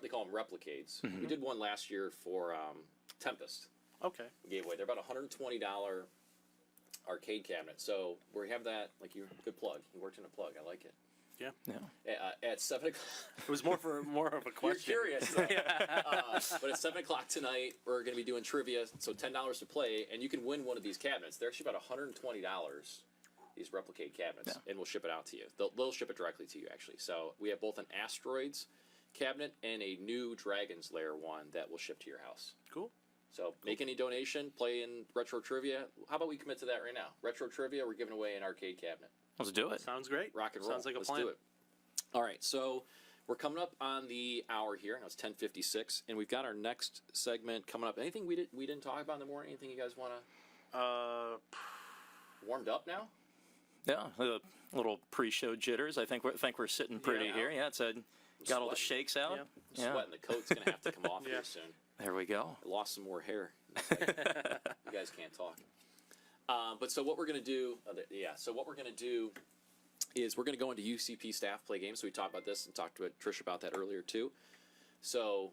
they call them replicades. We did one last year for Tempest. Okay. We gave away. They're about $120 arcade cabinet. So we have that. Like good plug. You worked in a plug. I like it. Yeah. At 7 o'clock. It was more of a question. You're curious. But at 7 o'clock tonight, we're going to be doing trivia. So $10 to play, and you can win one of these cabinets. They're actually about $120. These replicate cabinets, and we'll ship it out to you. They'll ship it directly to you, actually. So we have both an Asteroids cabinet and a new Dragon's Lair one that will ship to your house. Cool. So make any donation, play in retro trivia. How about we commit to that right now? Retro trivia, we're giving away an arcade cabinet. Let's do it. Sounds great. Rock and roll. Sounds like a Let's plan. do it. All right, so we're coming up on the hour here. Now it's 10:56, and we've got our next segment coming up. Anything we didn't talk about in the morning? Anything you guys want to Uh, warmed up now? Yeah, a little pre-show jitters. I think we're sitting pretty Yeah. here. Yeah, it's got all the Sweating. shakes out. Yeah. Yeah. Sweating. The coat's gonna have to come off Yeah. here soon. There we go. I lost some more hair. It's like, you guys can't talk. But so what we're gonna do? So what we're gonna do is we're gonna go into UCP staff play games. So we talked about this and talked to Trish about that earlier too. So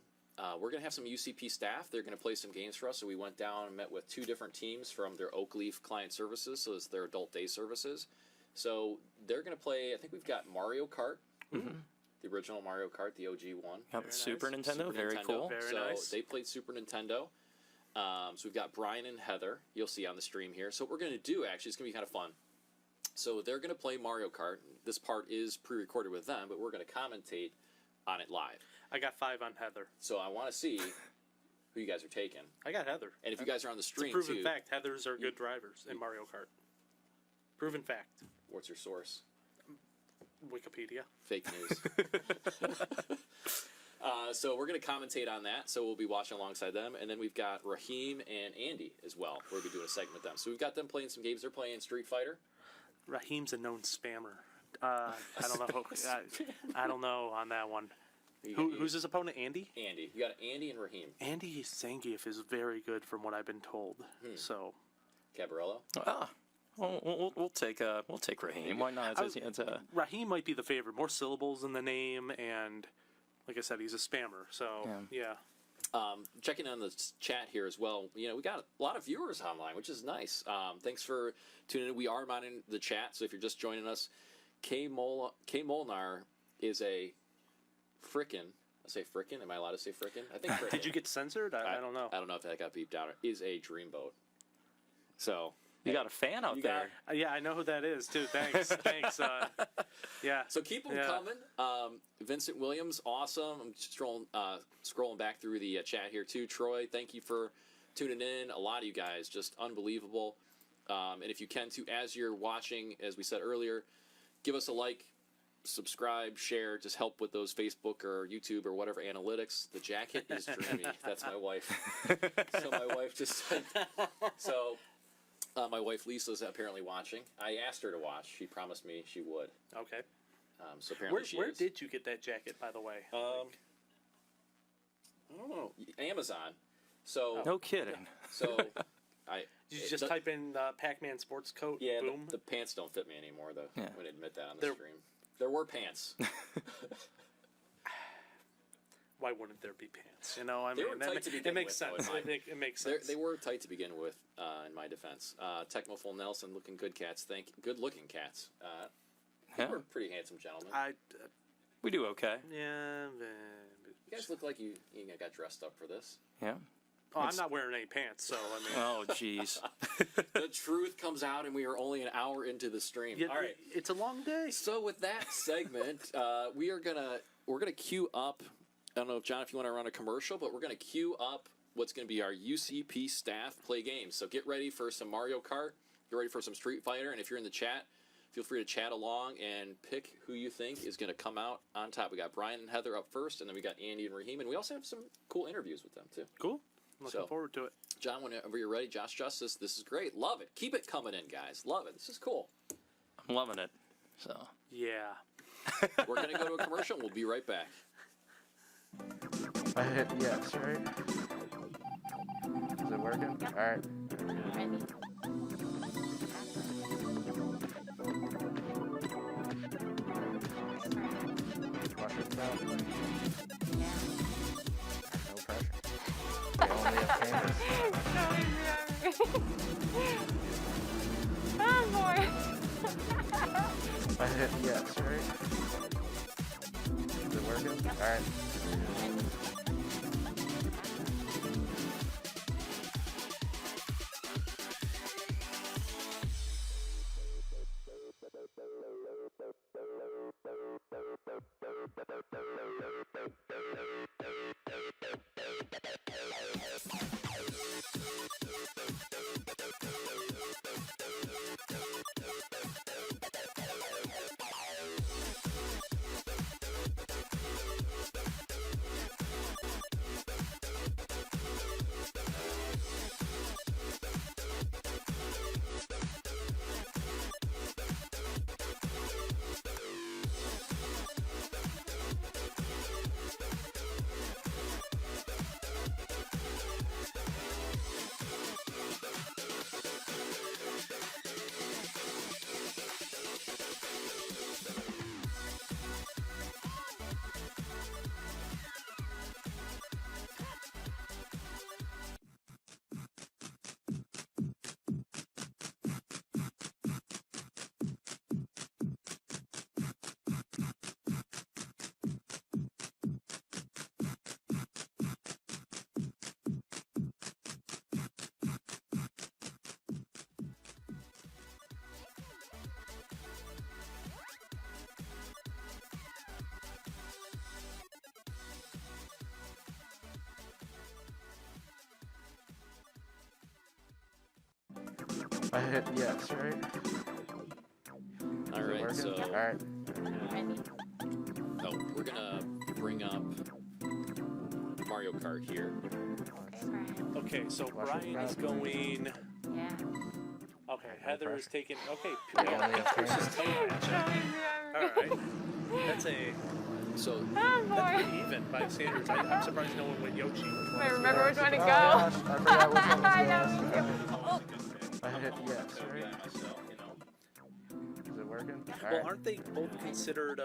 we're gonna have some UCP staff. They're gonna play some games for us. So we went down and met with 2 different teams from their Oakleaf Client Services. So it's their adult day services. So they're gonna play. I think we've got Mario Kart. The original Mario Kart, the OG one. Got the Super Nintendo. Super Very Nintendo. cool. Very So nice. they played Super Nintendo. So we've got Brian and Heather. You'll see on the stream here. So what we're going to do, actually, it's going to be kind of fun. So they're going to play Mario Kart. This part is pre-recorded with them, but we're going to commentate on it live. I got 5 on Heather. So I want to see who you guys are taking. I got Heather. And if you guys are on the It's a stream, proven too, fact. Heathers are good drivers in Mario Kart. Proven fact. what's your source? Wikipedia. Fake news. So we're going to commentate on that. So we'll be watching alongside them. And then we've got Raheem and Andy as well. We'll be doing a segment with them. So we've got them playing some games. They're playing Street Fighter. Raheem's a known spammer. I don't know. I don't know on that one. Who's his opponent? Andy? Andy. You got Andy and Raheem. Andy Zangief is very good from what I've been told. So Cabarello. Well, we'll take Raheem. Why not? It's a Raheem might be the favorite. More syllables in the name, and like I said, he's a spammer. So yeah. Checking on the chat here as well. You know, we got a lot of viewers online, which is nice. Thanks for tuning in. We are monitoring the chat, so if you're just joining us, K Molnar is a frickin'. I say frickin'. Am I allowed to say frickin'? I think frickin'. Did you get censored? I don't know. I don't know if that got beeped out. Is a dreamboat. So you got a fan out there. Yeah, I know who that is too. Thanks, thanks. Yeah. So keep them coming. Vincent Williams, awesome. I'm just scrolling back through the chat here too. Troy, thank you for tuning in. A lot of you guys, just unbelievable. And if you can too, as you're watching, as we said earlier, give us a like, subscribe, share. Just help with those Facebook or YouTube or whatever analytics. The jacket is dreamy. That's my wife. So my wife just said. So. My wife Lisa's apparently watching. I asked her to watch. She promised me she would. Okay. So apparently Where is. did you get that jacket, by the way? I don't know. Amazon. So No kidding. So Did you just type in Pac-Man sports coat? Yeah, Boom. the pants don't fit me anymore though. Yeah. I'm gonna admit that on the stream. There were pants. Why wouldn't there be pants? You know, I They mean, were tight to begin it makes with, though, sense. in my- It makes sense. They were tight to begin with, in my defense. Tecmoful Nelson, looking good cats. Good looking cats. They Yeah. were pretty handsome gentlemen. We do okay. Yeah. You guys look like you got dressed up for this. Yeah. Oh, I'm not wearing any pants, so I mean. Oh, jeez. The truth comes out, and we are only an hour into the stream. Yeah, All right. It's a long day. So with that segment, we're gonna queue up. I don't know if John, if you want to run a commercial, but we're gonna queue up what's gonna be our UCP staff play games. So get ready for some Mario Kart. Get ready for some Street Fighter, and if you're in the chat, feel free to chat along and pick who you think is gonna come out on top. We got Brian and Heather up first, and then we got Andy and Raheem, and we also have some cool interviews with them too. Cool. Looking forward to it. John, whenever you're ready, Josh Justice, this is great. Love it. Keep it coming in, guys. Love it. This is cool. I'm loving it. So. Yeah. We're going to go to a commercial, and we'll be right back. I hit yes, right? Is it working? All right. Ready? Watch it out. No pressure. We only have cameras. Oh boy. I hit yes, right? Is it working? All right. I hit yes, right? All right, Working? so All right. oh, we're gonna bring up Mario Kart here. Okay, so Watch Brian your is back. going. Yeah. Okay, Heather is taking. Okay, We only have versus cameras. Toad. All right, that's So that's pretty even by standards. I'm surprised no one went Yoshi. I remember which one to Oh, go. gosh, I forgot which one was I yes. know. I hit yes, right? Is it working? All Well, right. aren't they both considered?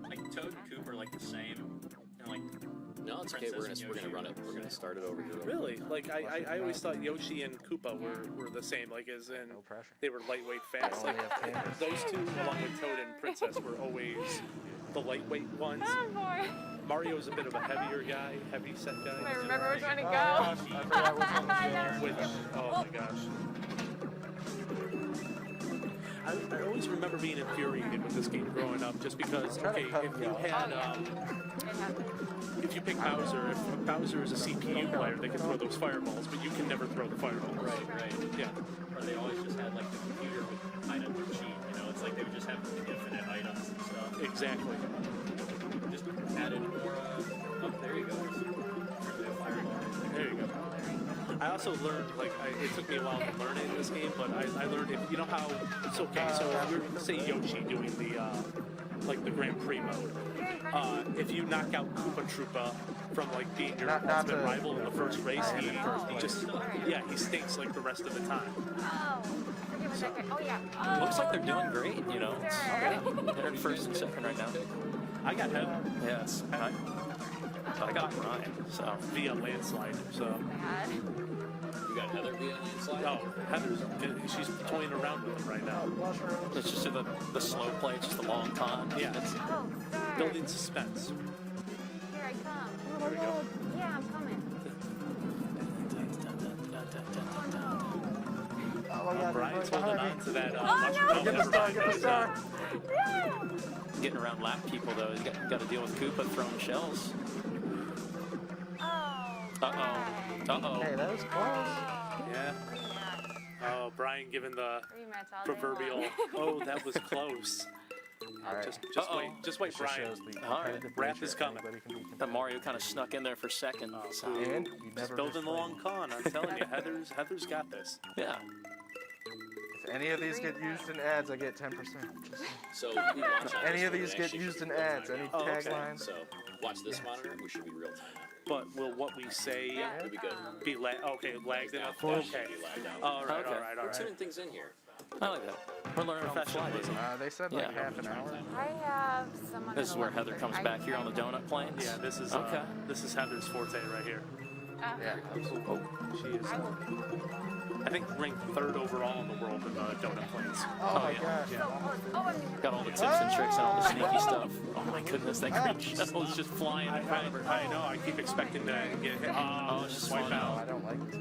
Like Toad and Coop are like the same. And like no, it's okay. We're gonna run it. We're gonna start it over here. Really? Like I always thought Yoshi and Koopa were the same. Like as in No pressure. they were lightweight We fast. only Like have cameras. those two, along with Toad and Princess, were always the lightweight ones. Oh boy. Mario's a bit of a heavier guy, heavy set guy. I remember which one to Oh, go. gosh, I forgot which one was I yes. know. Which, oh my gosh. I always remember being infuriated with this game growing up, just because, okay, if you had, if you pick Bowser, if Bowser is a CPU player, they can throw those fireballs, but you can never throw the fireballs. right. Yeah. Or they always just had like the computer would kind of cheat. You know, it's like they would just have infinite items and stuff. Exactly. Just added more. Oh, there you go. There you go. I also learned, like, it took me a while to learn it in this game, but I learned if you know how it's okay. So if you're, say, Yoshi doing the like the Grand Prix mode. If you knock out Koopa Troopa from like being your ultimate rival in the first race, he just he stinks like the rest of the time. Oh. Forget what that guy. Oh yeah. Looks like they're doing great. You know, they're in first and second right now. I got Heather Yes, I got Brian. So via landslide. So You got Heather via landslide. oh, she's toying around with him right now. it's just the slow play. It's just a long time. Yeah, it's Oh, sorry. building suspense. Here I come. There we go. Yeah, I'm coming. Oh my God, Brian's they're holding right on to that. Oh, no. Never mind. Get a star. Getting around lap people though, you got to deal with Koopa throwing shells. Uh-oh. Hey, that was close. Yeah. Oh, Brian giving the Rematch all day proverbial. long. Oh, that was close. All right. Just wait, Just Brian. shows the All right. competitive Wrath nature. is coming. Anybody can be That competitive. Mario kind of snuck in there for second. So. And you never Building the miss long con. I'm telling you, Heather's got this. Yeah. If any of these get used in ads, I get 10%. Just So we watch on any this of one, these it get actually used should in be real ads, time any now. okay. taglines. So watch this monitor. We should be real time now. But will what we say It'll be good. be lagged enough? That Okay. should be lagged out. All right. Okay. All We're tuning right. things in here. I like that. We're learning on the fly. Professionalism. They said like Yeah. half an hour. I have someone. This is where Heather comes back here on the donut plains. Yeah, this is Okay. this is Heather's forte right here. Yeah. She is. I think ranked 3rd overall in the world in donut planes. Oh my yeah. gosh. Got all the tips and tricks and all the sneaky stuff. Oh my goodness, that green shell is just flying in front of her. I know. I keep expecting to get hit. Oh, it's just wipe spun out. I don't like this.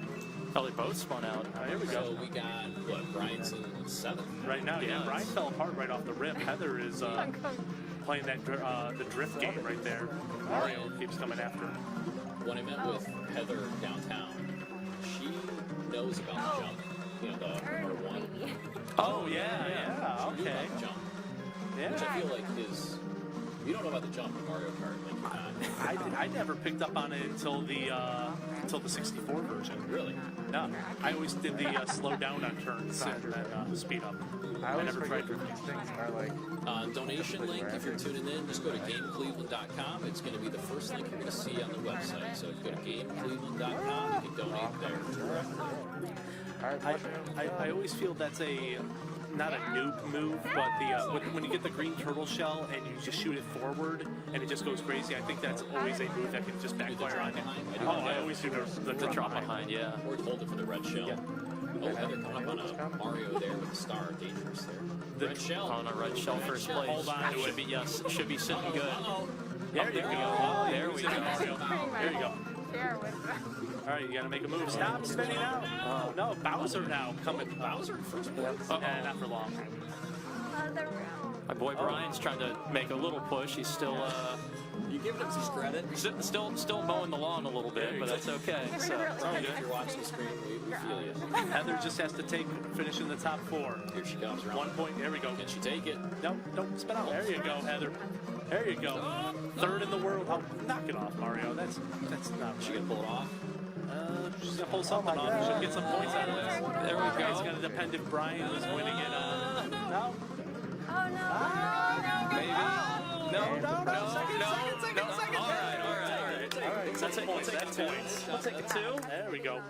Oh, they both spun out. Here we So go. we got what? Brian's in 7th. Right now, yeah. Yeah. Brian fell apart right off the rip. Heather is playing that the drift game right there. Mario keeps coming after her. When I met with Heather downtown, she knows about the jump. You know, the number 1. Oh yeah. She knew Okay. about the jump, Yeah. which I feel like is. You don't know about the jump in Mario Kart, like you're not. I never picked up on it until the 64 version. Really? No, I always did the slow down on turns and then speed up. I always never forget tried that these things are like. Donation link, if you're tuning in, just go to GameCleveland.com. It's going to be the first link you're going to see on the website. So if you go to GameCleveland.com, you can donate there. All right, watch your- I always feel that's not a noob move, but when you get the green turtle shell and you just shoot it forward and it just goes crazy, I think that's always a move that can just backfire on you. I do Oh, that. I always do the The drop behind. behind, yeah. Or hold it for the red shell. Yeah. Oh, Heather coming up on a Mario there with a star. Dangerous there. Red shell. On a red shell first shell. place. Hold on to Should it. be yes. Should be sitting good. There you go. Oh, there we go. There you go. All right, you gotta make a move. Stop spinning out. No, Bowser now coming. Bowser in first place. And not for long. My boy Brian's trying to make a little push. He's still You giving him some credit? Still mowing the lawn a little bit, but that's okay. So If you're watching the screen, we feel you. Heather just has to finish in the top 4. Here she comes. 1 point. There we go. Can she take it? No, spin out. There you go, Heather. There you go. 3rd in the world. Oh, knock it off, Mario. That's not. She gonna pull it off? She's gonna pull something off. She'll get some points out of this. There we go. It's gonna depend if Brian was winning it. No. Oh no. Maybe. No. Second. All right. That's a point. That's points. We'll take a 2. There we go.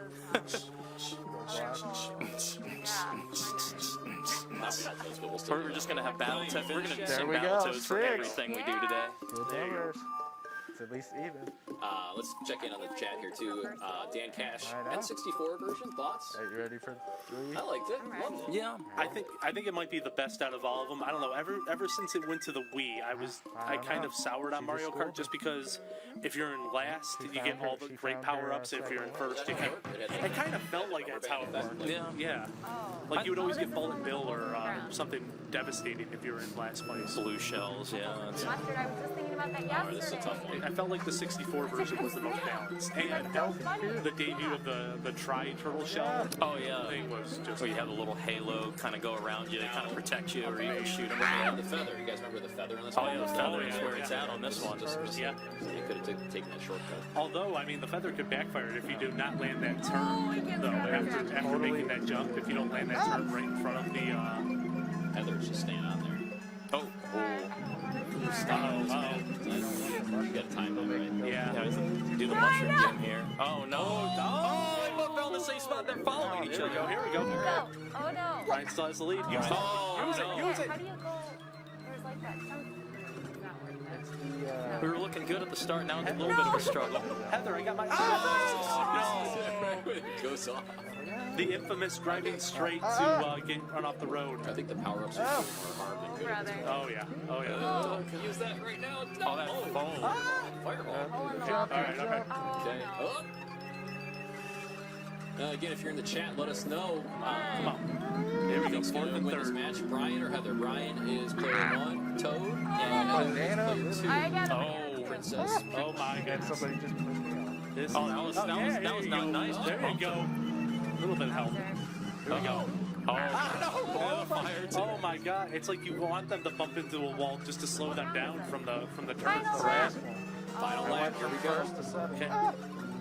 We're just gonna have battle toads. We're gonna There sing we battle go. toads for 6. everything we do today. Good numbers. It's at least even. Let's check in on the chat here too. Dan Cash, I know. N64 version, thoughts? Are you ready for 3? I liked it. Loved it. Yeah. I think it might be the best out of all of them. I don't know. Ever since it went to the Wii, I kind of soured on Mario Kart just because if you're in last, you get all the great power-ups. If you're in first, you can. It kind of felt like that's how it worked. Yeah. Like you would always get Bullet Bill or something devastating if you were in last place. Blue shells. Yeah. Mustard, I was just thinking about that yesterday. This is a tough one. I felt like the 64 version was the most balanced. And the debut of the Tri-Turtle Shell. Oh yeah. Thing was just. Where you have a little halo kind of go around you, to kind of protect you, or you can shoot them. And the feather. You guys remember the feather in this Oh one? yeah, the feather is where it's at on this one. Yeah. You could have taken that shortcut. Although, I mean, the feather could backfire if you do not land that turn. Though, after making that jump, if you don't land that turn right in front of the. Heather's just staying on there. Oh. Stop. You got time though, right? Yeah. Do the mushroom gem here. Oh no. Oh, they both fell in the same spot. They're following each Here we other. go. Here we go. Go. Oh no. Brian still has the lead. Use it. Oh, Use no. it. Use it. How do you go? There's like that chunk. It's not working. We were looking good at the start. Now it's a little bit of a struggle. Heather, I got my. It goes off. The infamous driving straight to get run off the road. I think the power-ups are more harm than good. Brother. Oh yeah. Oh yeah. Oh, can use that right now. No. Oh, that foam. Fireball. All right. Okay. Oh. Again, if you're in the chat, let us know. Come on. There we go. Who's going Fourth to and win this third. match, Brian or Heather? Brian is player 1, Toad, and Heather is player 2, I got Oh. Princess. Oh my And goodness. somebody just pushed me off. This Oh, that was yeah, not there you nice. go. There you go. A little bit of help. Here we go. Oh, fire too. Oh my God! It's like you want them to bump into a wall just to slow them down from the turn. Final lap. Final lap, here we go. First to 7. Okay.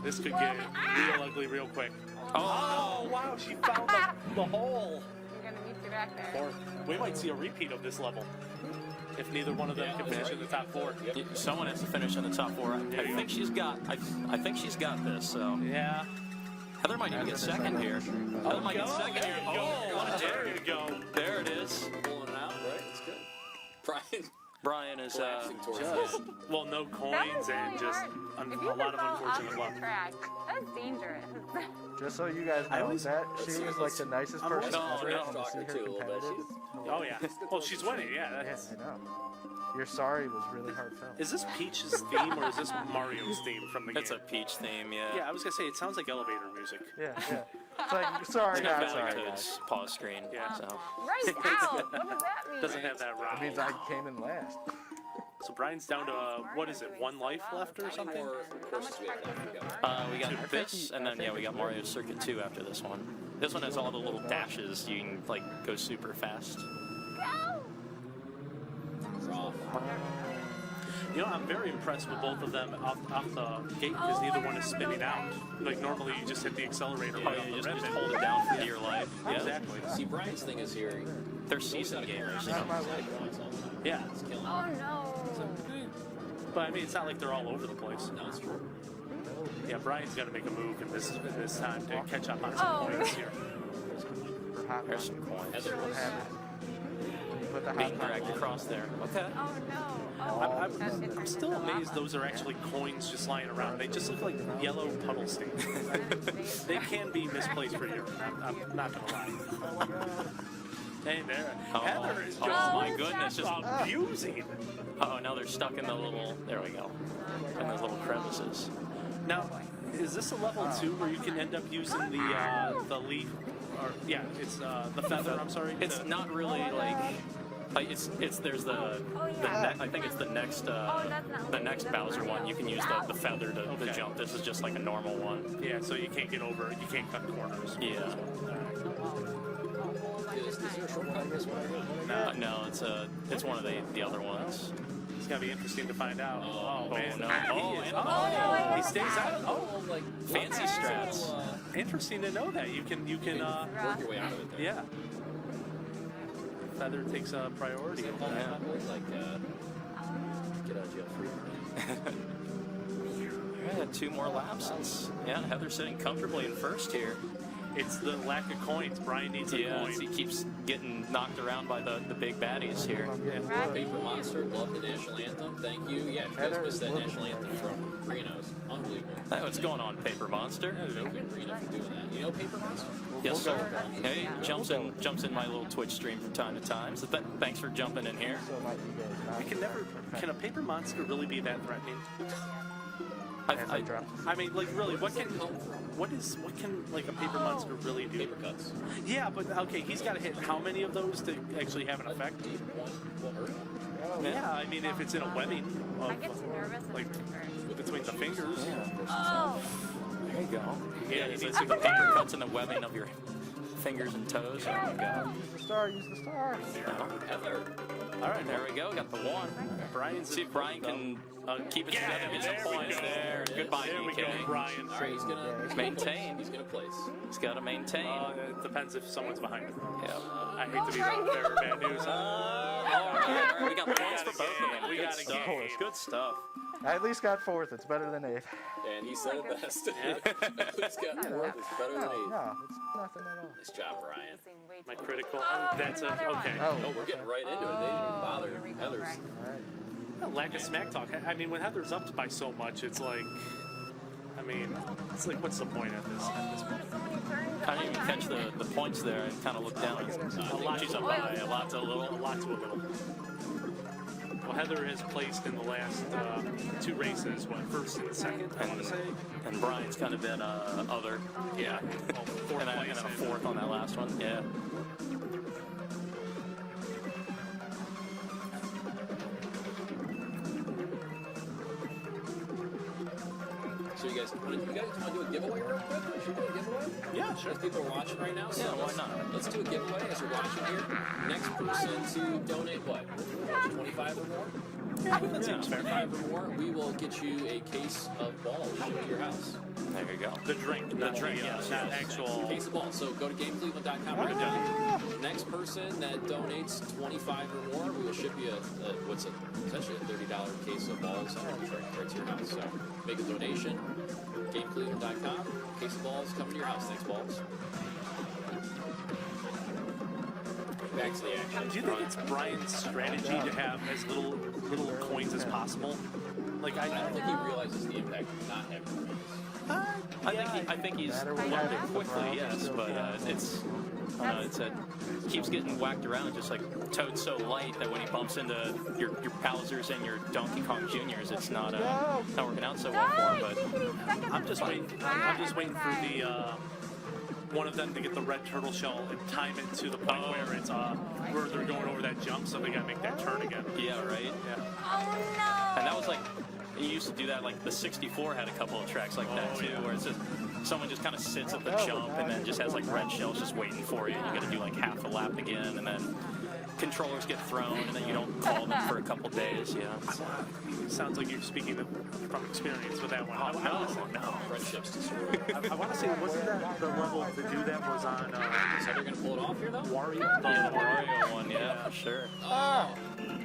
This could get real ugly real quick. Oh wow! She found the hole. I'm gonna meet you back there. Or we might see a repeat of this level if neither one of them can finish in the top 4. Someone has to finish in the top 4. I think she's got. I think she's got this. So Yeah. Heather might even get second here. Heather might get second here. Oh, what a There dare! you go. There it is. Pulling it out, right? That's good. Brian, Brian is. collapsing towards Just the end. well, no That coins was really and just hard. a If you lot could of fall off unfortunate the luck. track, that's dangerous. Just so you guys know, that she was like the nicest person No, ever, no. and to see her Too, a little bit. competitive. Oh yeah. Well, she's winning. Yeah. Yeah, That's. I know. Your sorry was really heartfelt. Is this Peach's theme or is this Mario's theme from the game? It's a Peach theme. Yeah. Yeah, I was gonna say it sounds like elevator music. Yeah, yeah. It's like, sorry, It's got not sorry, Valley guys. Toad's pause screen. Yeah. So. Right out. What does that mean? Doesn't have that It round. means I came in last. So Brian's down to what is it? 1 life left or something? More courses we have left to go. We got this, and then we got Mario Circuit 2 after this one. This one has all the little dashes. You can like go super fast. Raw. You know, I'm very impressed with both of them off the gate because neither one is spinning out. Like normally you just hit the accelerator Oh, right on you the just rim. hold it down for dear life. Yeah. Exactly. See, Brian's thing is here. They're seasoned gamers. You Not know. my way. Yeah. It's killing Oh him. no. But I mean, it's not like they're all over the place. No, it's true. Yeah, Brian's got to make a move in this time to catch up on some Oh. points here. For hot There's dog. some coins. Heather was Have it. Put the Being hot dog dragged on. across there. Okay. Oh no. Oh, I'm still amazed those are actually coins just lying around. They just look like yellow puddle stains. They can be misplaced for urine. I'm not gonna lie. Hey there, Heather is just Oh my goodness! Just abusing. oh, now they're stuck in the little. There we go. In those little crevices. Now, is this a level 2 where you can end up using the leaf? Or yeah, it's the feather. I'm sorry. It's not really like There's the I think it's the next Bowser one. You can use the feather to jump. This is just like a normal one. Yeah, so you can't get over. You can't cut corners. Yeah. Is there a shortcut in this one? No, it's one of the other ones. It's gonna be interesting to find out. Oh, man, no. He stays out. Oh, like fancy strats. Interesting to know that you can work your way out of it. There. yeah. Feather takes a priority. Like get out of jail free. Yeah, 2 more laps. Yeah, Heather's sitting comfortably in first here. It's the lack of coins. Brian needs a coin. He keeps getting knocked around by the big baddies here. Yeah. Paper Monster, love the national anthem. Thank you. Yeah, if you guys missed that national anthem from Reno's. Unbelievable. Hey, what's going on, Paper Monster? No good Reno for doing that. You know Paper Monster? Yes, sir. Hey, jumps in my little Twitch stream from time to time. So thanks for jumping in here. Can a paper monster really be that threatening? I mean, like, really, what can like a paper monster really do? Paper cuts. Yeah, but okay, he's got to hit how many of those to actually have an effect? Will hurt. Yeah, I mean, if it's in a webbing, like between the fingers. Oh. There you go. Yeah, he needs the paper cuts in the webbing of your fingers and toes. Oh my God. Use the star. Use the star. Heather. All right, there we go. Got the 1. See if Brian can keep it together, get some points there. Goodbye, There we go, DK. Brian. All right, he's gonna Maintain. He's gonna place. He's got to maintain. It depends if someone's behind him. Yeah. I hate to be the bearer of bad news. All right, we got points for both of them. We Good got a stuff. game. Good stuff. I at least got 4th. It's better than 8th. And he said it best. At least got 4th. It's better than 8th. No, it's nothing at all. Nice job, Brian. My critical. That's a okay. Oh, No, we're getting right into it. They didn't even bother. Heather's. Lack of smack talk. I mean, when Heather's up by so much, it's like, I mean, it's like, what's the point at this point? I didn't even catch the points there. I kind of looked down. She's up by a lot to a little. A lot to a little. Well, Heather has placed in the last 2 races, first and second, I want to say. And Brian's kind of been other. Yeah. Fourth And a place. 4th on that last one. Yeah. So you guys want to do a giveaway real quick? Should we do a giveaway? Yeah, sure. As people are watching right now. So Yeah, why not? Let's do a giveaway as you're watching here. Next person to donate what? 25 or more? That seems fair. 25 or more, we will get you a case of balls shipped to your house. There you go. The drink, not actual. Case of balls. So go to GameCleveland.com right now. Next person that donates 25 or more, we will ship you essentially a $30 case of balls right to your house. So make a donation. GameCleveland.com. Case of balls coming to your house. Thanks, balls. Back to the action. Do you think it's Brian's strategy to have as little coins as possible? Like I don't think he realizes the impact of not having coins. I think he's Matter learned what it happens, quickly, Brown yes, still but counts. keeps getting whacked around, just like Toad's so light that when he bumps into your Bowsers and your Donkey Kong Juniors, it's not working out so well for him. But I'm just waiting for the one of them to get the red turtle shell and time it to the point where it's where they're going over that jump, so they gotta make that turn again. yeah, right. Yeah. Oh no! And that was like, you used to do that, like the 64 had a couple of tracks like that too, where it's just someone just kind of sits at the jump and then just has like red shells just waiting for you, and you got to do like half a lap again, and then controllers get thrown, and then you don't call them for a couple days. Yeah. It sounds like you're speaking from experience with that one. No. Friendships destroyed. I want to say, wasn't that the level to do that was on So they're going to pull it off here, though? Wario? Yeah, the Mario one. Yeah, for sure. Oh.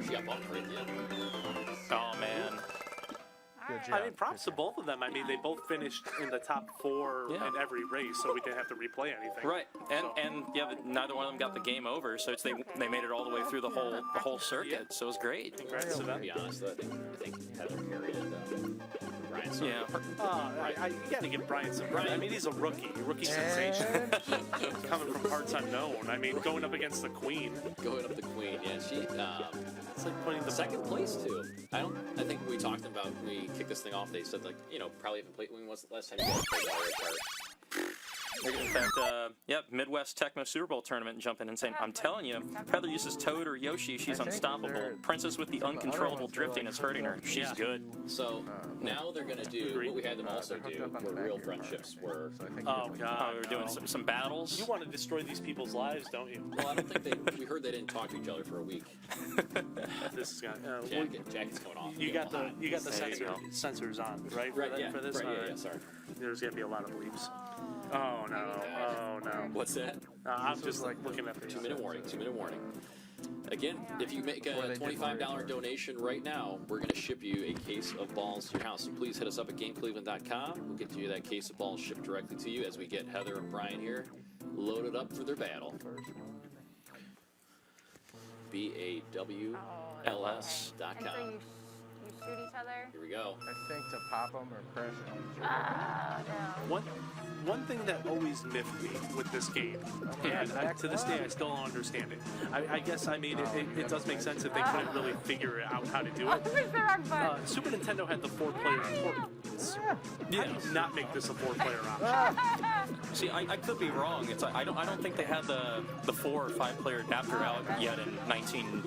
She got bumped right there. Oh man. Good job. I mean, props to both of them. I mean, they both finished in the top 4 Yeah. in every race, so we didn't have to replay anything. Right, So- and yeah, neither one of them got the game over, so they made it all the way through the whole circuit, so it was great. Congrats to To them. be honest, I think Heather carried it. Brian, sorry. Yeah. You got to give Brian some credit. I mean, he's a rookie sensation. Coming from parts unknown. I mean, going up against the Queen. Going up the Queen. Yeah, she. It's like putting the Second place too. I think we talked about when we kicked this thing off. They said probably haven't played. When was the last time you guys played Mario Kart? In fact, Midwest Tecmo Super Bowl tournament jumping and saying, I'm telling you, Heather uses Toad or Yoshi, she's unstoppable. Princess with the uncontrollable drifting is hurting her. She's good. So now they're going to do what we had them also do, where real friendships were. Oh, God. We were doing some battles. You want to destroy these people's lives, don't you? Well, I don't think we heard they didn't talk to each other for a week. This is gonna. Jacket's going off. You got the sensors on, right? For this. Yeah, sorry. There's gonna be a lot of bleeps. Oh no! Oh no! What's that? I'm just like looking at the 2-minute warning. 2-minute warning. Again, if you make a $25 donation right now, we're going to ship you a case of balls to your house. So please hit us up at GameCleveland.com. We'll get you that case of balls shipped directly to you as we get Heather and Brian here loaded up for their battle. BAWLS.com. You shoot each other? Here we go. I think to pop them or crash them. One thing that always miffed me with this game, and to this day I still don't understand it. I guess, I mean, it does make sense if they couldn't really figure out how to do it. Super Nintendo had the 4-player port. Yeah. How do you not make this a 4-player option? See, I could be wrong. I don't think they had the 4 or 5-player adapter out yet in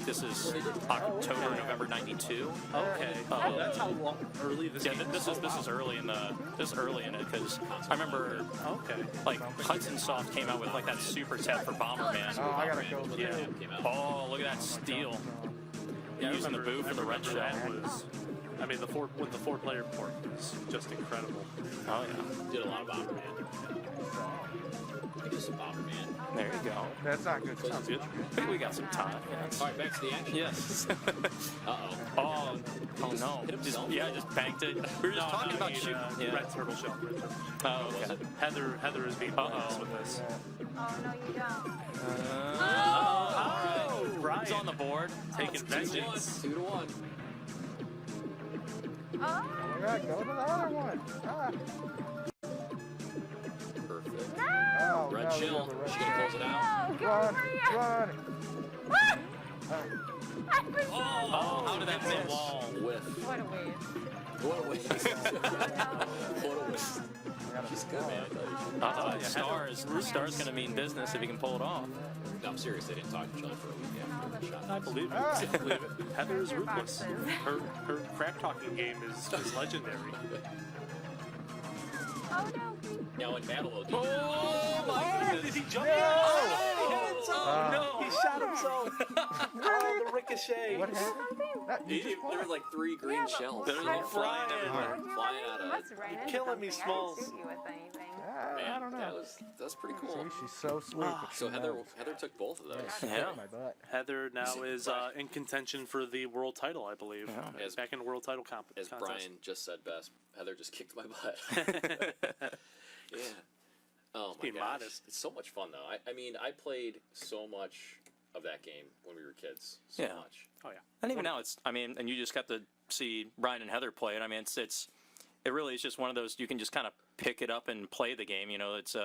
This is October, November '92. Okay. That's how early this game this is early in it because I remember like Hudson Soft came out with like that super set for Bomberman. Oh, I gotta go. Yeah. Oh, look at that steel. Using the boot for the red shell. I mean, the 4-player port is just incredible. Oh yeah. Did a lot of Bomberman. I guess a Bomberman. There you go. That's not good. Sounds good. I think we got some time. All right, back to the action. Yes. Uh-oh. Oh no. Just banked it. We were just talking about shooting. Red turtle shell. Oh, okay. Heather is being biased with this. Oh, no, you don't. All right. Brian's on the board. Taking vengeance. 2-1. Oh my God, go to the other one. Perfect. Oh, Red no, shell. we got the She gonna close it out. No, go Run, over here. run. Oh, how did that miss? Whiff. What a waste. What a waste. What a waste. She's good, man. Star's going to mean business if he can pull it off. No, I'm serious. They didn't talk to each other for a week after the shot. I believe it. I believe it. Heather is ruthless. Her crap talking game is legendary. Oh, no. Now in battle mode. Oh my goodness! Did he jump? No! He shot himself. Oh, the ricochet. What happened? There were like 3 green shells. They're like flying everywhere. Flying out of it. Killing me, Smalls. I don't know. That's pretty cool. See, she's so sweet. but So she Heather knows. took both of those. Yeah. My butt. Heather now is in contention for the world title, I believe. Yeah. As- Back in the world title As contest. Brian just said best, Heather just kicked my butt. Yeah. Oh my being gosh. modest. It's so much fun though. I mean, I played so much of that game when we were kids. So Yeah. much. Oh yeah. And even now, and you just got to see Brian and Heather play it. I mean, it really is just one of those, you can just kind of pick it up and play the game. You know, it's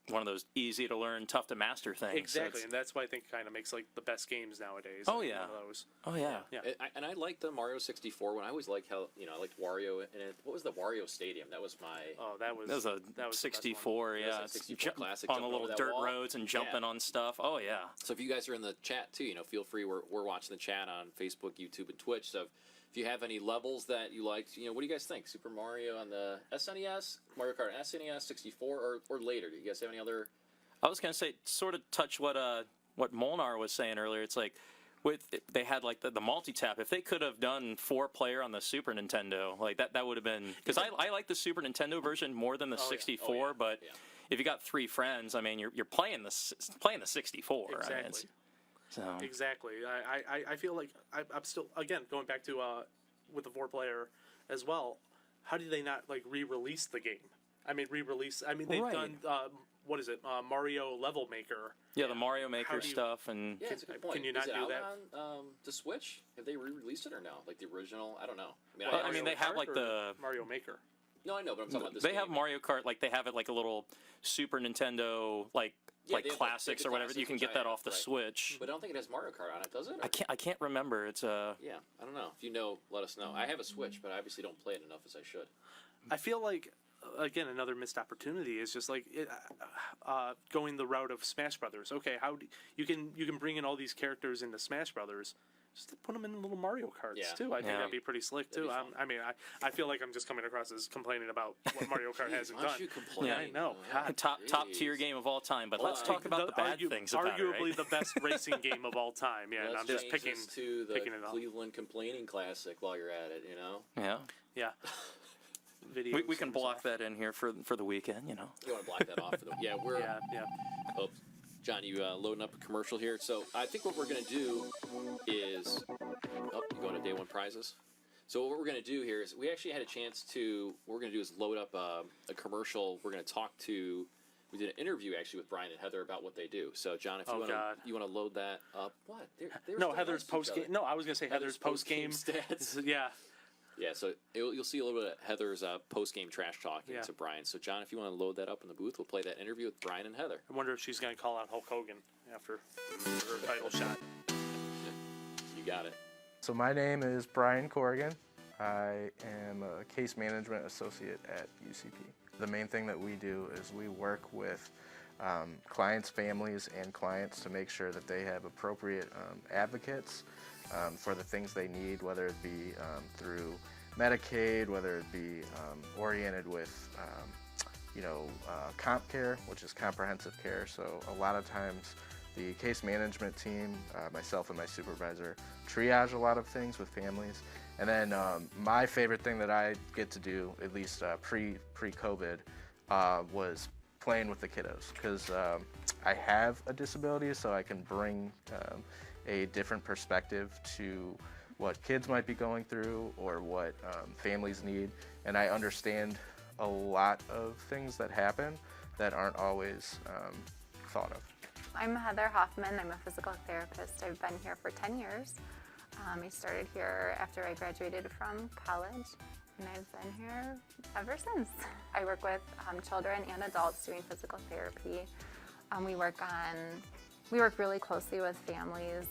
one of those easy to learn, tough to master things. Exactly, So and that's why I think kind of makes like the best games nowadays. Oh, like, yeah. one of those. oh yeah. Yeah. And I liked the Mario 64 one. I always liked how, I liked Wario. And what was the Wario Stadium? That was my... Oh, that was That was a the best one. 64, yeah. That was a It's 64 classic, on the jumping little over that dirt wall. roads and jumping Yeah. on stuff. Oh yeah. So if you guys are in the chat too, feel free. We're watching the chat on Facebook, YouTube, and Twitch. So if you have any levels that you liked, what do you guys think? Super Mario on the SNES, Mario Kart on SNES, 64, or later? Do you guys have any other... I was gonna say, sort of touch what Molnar was saying earlier. It's like they had like the multi-tap. If they could have done 4-player on the Super Nintendo, like that would have been, because I like the Super Nintendo version more than the 64. Oh, yeah. But Yeah. if you got 3 friends, I mean, you're playing the 64. Exactly. I mean, so Exactly. I feel like I'm still, again, going back to with the 4-player as well. How did they not like re-release the game? I mean, they've Right. done what is it? Mario Level Maker. yeah, the Mario Maker How do you- stuff and Yeah, it's a good point. Can you not Is it do out that? on the Switch? Have they re-released it or no? Like the original? I don't know. Well, I mean, they have like Or the Mario Maker. No, I know, but I'm talking about this they have game. Mario Kart, like they have it like a little Super Nintendo like Yeah, they have, like, classics the or whatever. classics, You can which get I that have, off the right. Switch. But I don't think it has Mario Kart on it, does it? Or- I can't remember. It's Yeah, I don't know. If you know, let us know. I have a Switch, but I obviously don't play it enough as I should. I feel like again, another missed opportunity is just like going the route of Smash Brothers. Okay, you can bring in all these characters into Smash Brothers. Just to put them in little Mario Karts too. I think that'd be pretty slick too. I mean, I feel like I'm just coming across as complaining about what Mario Kart hasn't done. You complain? Yeah, I know. God, top tier game of all time. But let's talk about the bad things about arguably it, right? the best racing game of all time. Yeah, and I'm just picking to the picking it up. Cleveland Complaining Classic while you're at it. You know. Yeah. Yeah. We can block that in here for the weekend. You know. You want to block that off for the we're yeah. Oh, John, you loading up a commercial here. So I think what we're going to do is, you going to day one prizes. So what we're going to do here is we actually had a chance to, what we're going to do is load up a commercial. We're going to talk to, we did an interview actually with Brian and Heather about what they do. So John, if you want to load that up. What? No, Heather's post game. No, I was going to say Heather's post game stats. Yeah. Yeah, so you'll see a little bit of Heather's post-game trash talking to Brian. So, John, if you want to load that up in the booth, we'll play that interview with Brian and Heather. I wonder if she's going to call out Hulk Hogan after her title shot. You got it. So my name is Brian Corrigan. I am a case management associate at UCP. The main thing that we do is we work with clients' families and clients to make sure that they have appropriate advocates for the things they need, whether it be through Medicaid, whether it be oriented with, comp care, which is comprehensive care. So a lot of times the case management team, myself and my supervisor, triage a lot of things with families. And then my favorite thing that I get to do, at least pre-COVID, was playing with the kiddos, because I have a disability, so I can bring a different perspective to what kids might be going through or what families need. And I understand a lot of things that happen that aren't always thought of. I'm Heather Hoffman. I'm a physical therapist. I've been here for 10 years. I started here after I graduated from college, and I've been here ever since. I work with children and adults doing physical therapy. We work really closely with families,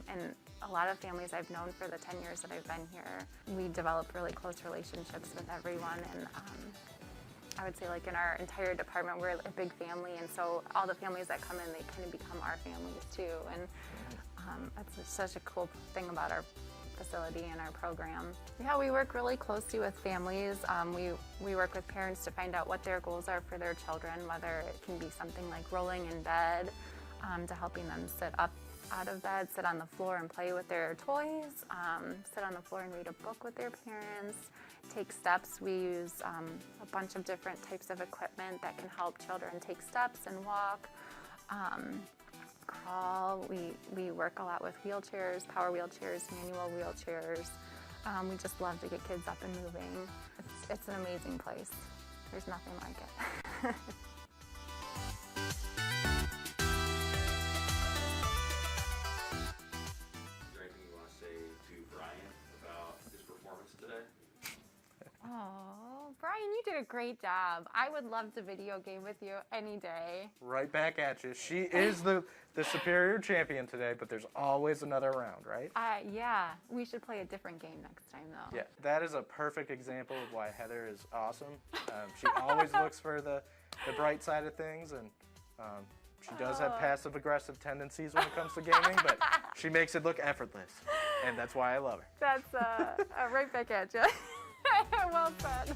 and a lot of families I've known for the 10 years that I've been here. We develop really close relationships with everyone, and I would say like in our entire department, we're a big family, and so all the families that come in, they kind of become our families too, and that's such a cool thing about our facility and our program. Yeah, we work really closely with families. We work with parents to find out what their goals are for their children, whether it can be something like rolling in bed, to helping them sit up out of bed, sit on the floor and play with their toys, sit on the floor and read a book with their parents, take steps. We use a bunch of different types of equipment that can help children take steps and walk, crawl. We work a lot with wheelchairs, power wheelchairs, manual wheelchairs. We just love to get kids up and moving. It's an amazing place. There's nothing like it. Oh, Brian, you did a great job. I would love to video game with you any day. Right back at you. She is the superior champion today, but there's always another round, right? Yeah, we should play a different game next time, though. Yeah, that is a perfect example of why Heather is awesome. She always looks for the bright side of things, and she does have passive-aggressive tendencies when it comes to gaming, but she makes it look effortless, and that's why I love her. That's right back at you. Well said.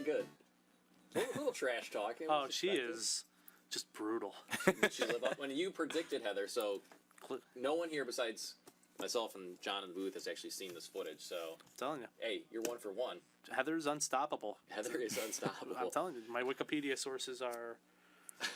Good. A little trash talking. Oh, she is just brutal. She live up when you predicted, Heather. So no one here besides myself and John in the booth has actually seen this footage. So I'm telling you, hey, you're 1 for 1. Heather's unstoppable. Heather is unstoppable. I'm telling you, my Wikipedia sources are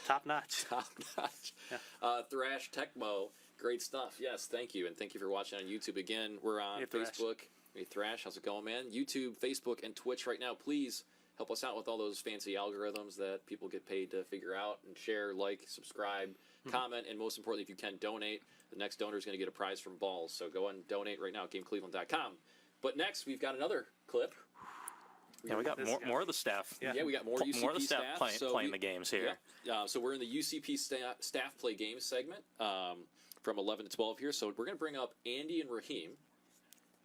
top notch. Top notch. Yeah. Thrash Tecmo Great stuff. Yes, thank you. And thank you for watching on YouTube. Again, we're on Hey, Thrash. Facebook. Hey, Thrash, how's it going, man? YouTube, Facebook, and Twitch right now. Please help us out with all those fancy algorithms that people get paid to figure out, and share, like, subscribe, comment, and most importantly, if you can, donate. The next donor is going to get a prize from Balls. So go and donate right now at GameCleveland.com. But next, we've got another clip. Yeah, we got more of the staff. Yeah, we got more UCP more of the staff playing we- the games here. Yeah. So we're in the UCP staff play games segment from 11 to 12 here. So we're going to bring up Andy and Raheem.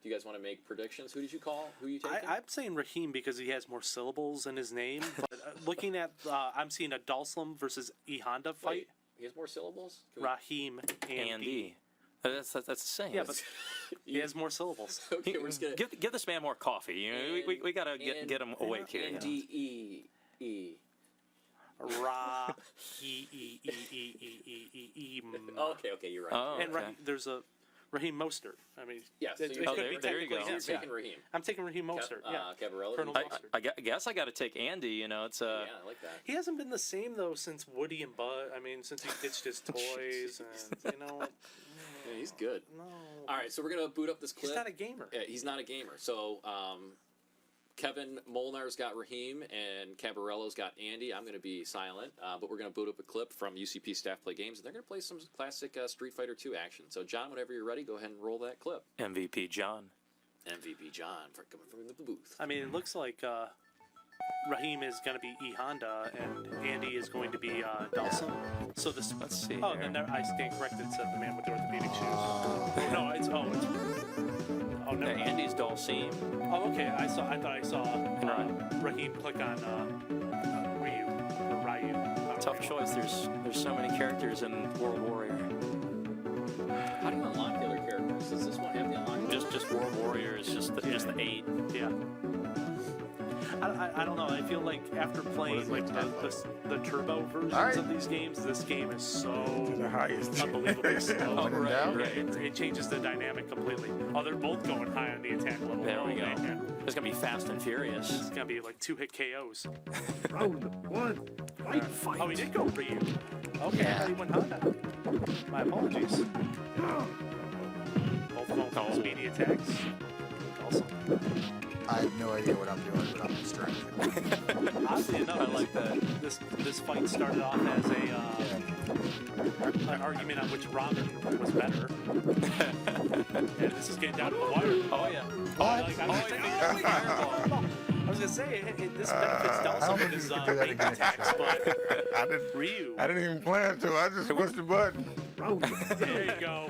Do you guys want to make predictions? Who did you call? Who you taking? I'm saying Raheem because he has more syllables in his name. But looking at, I'm seeing a Dalsum versus E Honda fight. Wait, he has more syllables? Can we- Raheem Andy. That's the same. Yeah, but he has more syllables. Okay, we're just going to... Give this man more coffee. You know, we gotta get him awake here. you know. N-D-E-E. Okay, you're right. Oh, And okay. there's a Raheem Mostert. I mean, Yeah, so it's you're- gonna there- be there you technically go. You're his. taking Raheem. I'm taking Raheem Mostert. Yeah, Cabarello? Colonel I- Mostert. I guess I got to take Andy. You know, it's Yeah, I like that. He hasn't been the same though since Woody and Bud. I mean, since he ditched his toys, and you know, Yeah, he's good. no. All right, so we're going to boot up this clip. He's not a gamer. Yeah, he's not a gamer. So Kevin Molnar's got Raheem and Cabarello's got Andy. I'm going to be silent, but we're going to boot up a clip from UCP Staff Play Games, and they're going to play some classic Street Fighter II action. So, John, whenever you're ready, go ahead and roll that clip. MVP John. MVP John coming from the booth. I mean, it looks like Raheem is going to be E Honda, and Andy is going to be Dalsum. So this. Let's see Oh, here. and there, I stand corrected. Said the man with the orthopedic shoes. No, it's oh no. Yeah, Andy's Dalsim. Oh, okay. I thought I saw Raheem click on Ryu or Ryu. Tough choice. There's so many characters in World Warrior. How do you unlock the other characters? Does this one have the unlock? Just World Warrior is just the 8. Yeah. I don't know. I feel like after playing like the turbo versions of these games, this game is so unbelievably slow. Oh, right. It changes the dynamic completely. Oh, they're both going high on the attack level. There we go. Man. It's gonna be fast and furious. It's gonna be like 2-hit KOs. Round one. Fight. Oh, he did go Ryu. Okay, I thought he went Honda. My apologies. Both going for speedy attacks. Also. I have no idea what I'm doing, but I'm distracted. Oddly enough, I like that. This fight started off as an argument on which Robin was better. And this is getting down to the wire. Oh yeah. I was gonna say this benefits Dalsum with his range attacks, but Ryu. I didn't even plan to. I just pushed the button. There you go.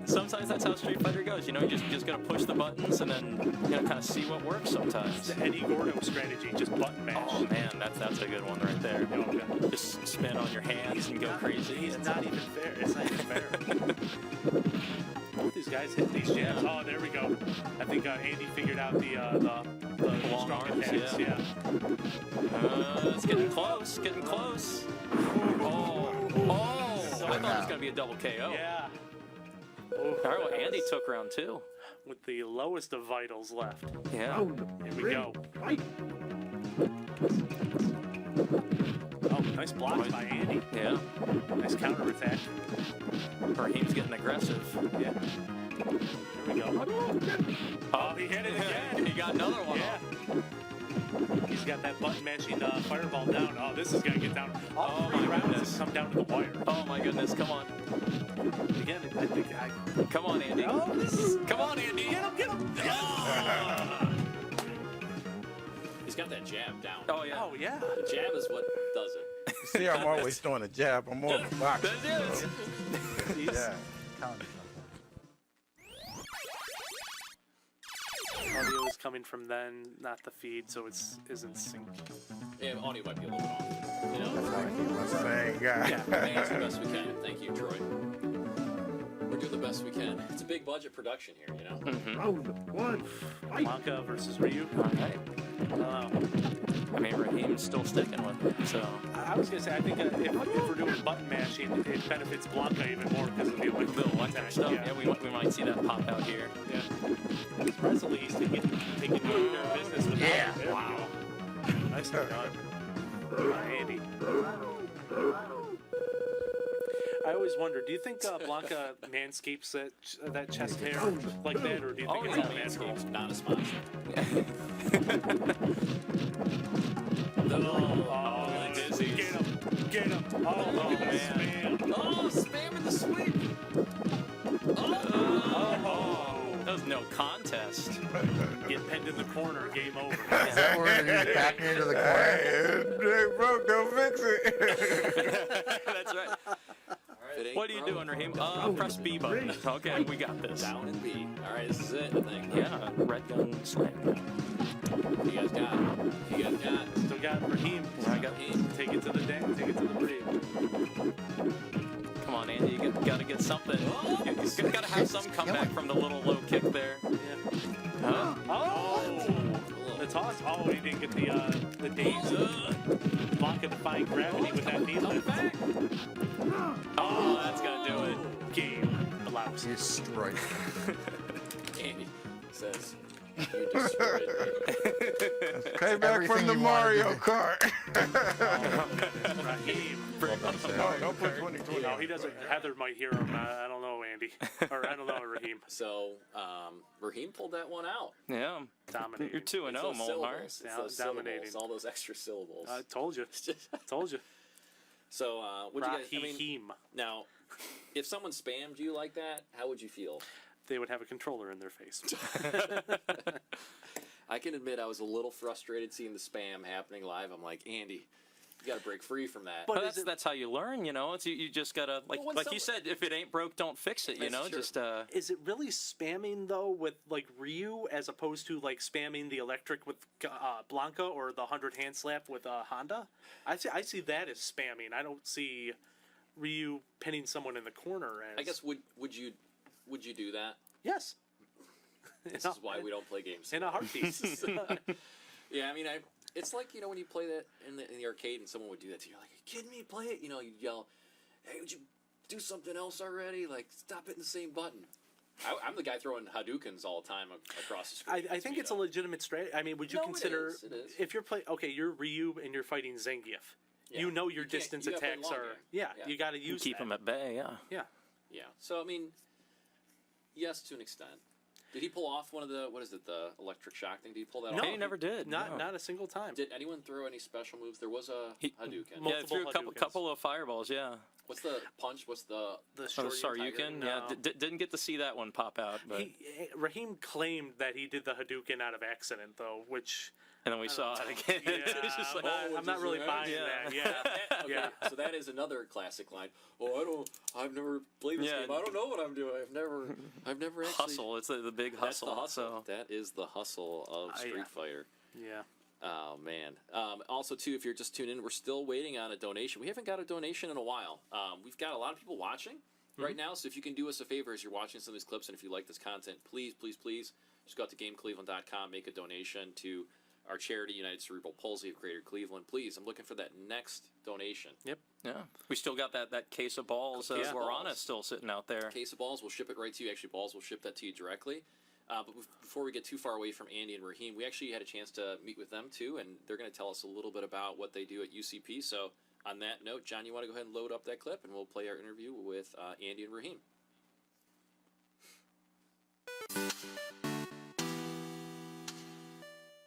Sometimes that's how Street Fighter goes. You know, you just gotta push the buttons and then kind of see what works sometimes. The Eddie Gordo strategy, just button mash. Oh man, that's a good one right there. Okay. Just spin on your hands and go crazy. He's not even fair. It's not even fair. Both these guys hit these jabs. Oh, there we go. I think Andy figured out the long strong arms, attacks. yeah. It's getting close. Getting close. Oh. I thought it was gonna be a double KO. Yeah. All right, well, Andy took round 2. With the lowest of vitals left. Yeah. Here we go. Oh, nice block by Andy. Yeah. Nice counter attack. Raheem's getting aggressive. Yeah. There we go. Oh, he hit it again. He got another one. Yeah. He's got that button mashing fireball down. Oh, this is gonna get down. All three rounds have come down to the wire. Oh my goodness! Come on. Again, I think Come on, Andy. Oh, this is. Come on, Andy. Get him! He's got that jab down. Oh yeah. Oh yeah. The jab is what does it. See, I'm always throwing a jab. I'm more of a boxer. That's it. Yeah. Audio is coming from then, not the feed, so it isn't synced. Yeah, audio might be a little bit off. You know, That's the same guy. we're doing the best we can. Thank you, Troy. We're doing the best we can. It's a big budget production here, you know. Round one. Blanca versus Ryu. All right. I mean, Raheem's still sticking with it, so. I was gonna say, I think if we're doing button mashing, it benefits Blanca even more because of the electric The electric stuff. Yeah, we might see that pop out here. Yeah. Surprisingly, he's taking care of business with Yeah. that. There we go. Nicely done. Andy. I always wonder, do you think Blanca manscapes that chest hair like that, or do you think it's all natural? Manscaped's not a sponsor. Dizzy. Get him. Oh, look at this spam. Oh, spam in the sweep. That was no contest. Get pinned in the corner, game over. Is that where he's backing into the corner? Hey, broke, don't fix it. That's right. What are you doing, Raheem? Press B button. Okay, we got this. Down and B. All right, this is it, I think. Yeah, red gun slam. You guys got it. You guys got it. Still got Raheem. I got Raheem. Take it to the deck. Take it to the brave. Come on, Andy, you got to get something. You got to have some comeback from the little low kick there. Yeah. Huh? Oh! The toss. Oh, he didn't get the days. Blanca defying gravity with that knee lift. Oh, that's going to do it. Game elapsed. Destroyed. Andy says, you destroyed me. Payback from the Mario Kart. Raheem. Well done, sir. No, don't put 2020 No, on. he doesn't. Heather might hear him. I don't know, Andy. Or I don't know, Raheem. So, Raheem pulled that one out. Yeah. Dominating. You're 2-0, It's those Molnar. syllables. It's those Dominating. syllables, all those extra syllables. I told you. Told you. So, would you guys, Raheem. now, if someone spammed you like that, how would you feel? They would have a controller in their face. I can admit I was a little frustrated seeing the spam happening live. I'm like, Andy, you got to break free from that. But But that's how you learn, you know. It's you just gotta like you said, if it ain't broke, don't fix it. You That's know, true. just Is it really spamming though with like Ryu as opposed to like spamming the electric with Blanca or the 100 hand slap with Honda? I see that as spamming. I don't see Ryu pinning someone in the corner as. I guess would you do that? Yes. This is why we don't play games. In a heartbeat. Yeah, I mean, it's like, you know, when you play that in the arcade and someone would do that to you, you're like, are you kidding me? Play it. You know, you yell, hey, would you do something else already? Like, stop hitting the same button. I'm the guy throwing Hadoukens all the time across the screen. I think it's a legitimate strategy. I mean, would you No, consider it is. if you're playing? Okay, you're Ryu and you're fighting Zangief. Yeah. You know your You can't- distance you gotta play attacks long are. game. Yeah, Yeah. you got to use keep that. them at bay. Yeah. Yeah. Yeah. So, I mean, yes, to an extent. Did he pull off one of the, the electric shock thing? Did he pull that No, off? he never did. Not no. not a single time. Did anyone throw any special moves? There was a Hadouken. Yeah, Multiple threw a Hadoukens. couple of fireballs. Yeah. What's the punch? What's the... The Oh, Shoryuken. Saryuken. No. Yeah, didn't get to see that one pop out, but Raheem claimed that he did the Hadouken out of accident, though, which and then we saw it again. yeah, It's just like, I'm not really buying that. Yeah, Okay, yeah. so that is another classic line. Oh, I've never played this Yeah. game. I don't know what I'm doing. I've never actually... hustle. It's the big That's hustle. the hustle. So That is the hustle of Street yeah. Fighter. Yeah. Oh, man. Also, too, if you're just tuning in, we're still waiting on a donation. We haven't got a donation in a while. We've got a lot of people watching right now, so if you can do us a favor as you're watching some of these clips, and if you like this content, please, please, please, just go out to GameCleveland.com, make a donation to our charity, United Cerebral Palsy of Greater Cleveland. Please, I'm looking for that next donation. Yep. yeah, we still got that case of balls. Case of Guarana balls. still sitting out there. Case of balls, we'll ship it right to you. Actually, balls, we'll ship that to you directly. But before we get too far away from Andy and Raheem, we actually had a chance to meet with them too, and they're going to tell us a little bit about what they do at UCP. So on that note, John, you want to go ahead and load up that clip, and we'll play our interview with Andy and Raheem.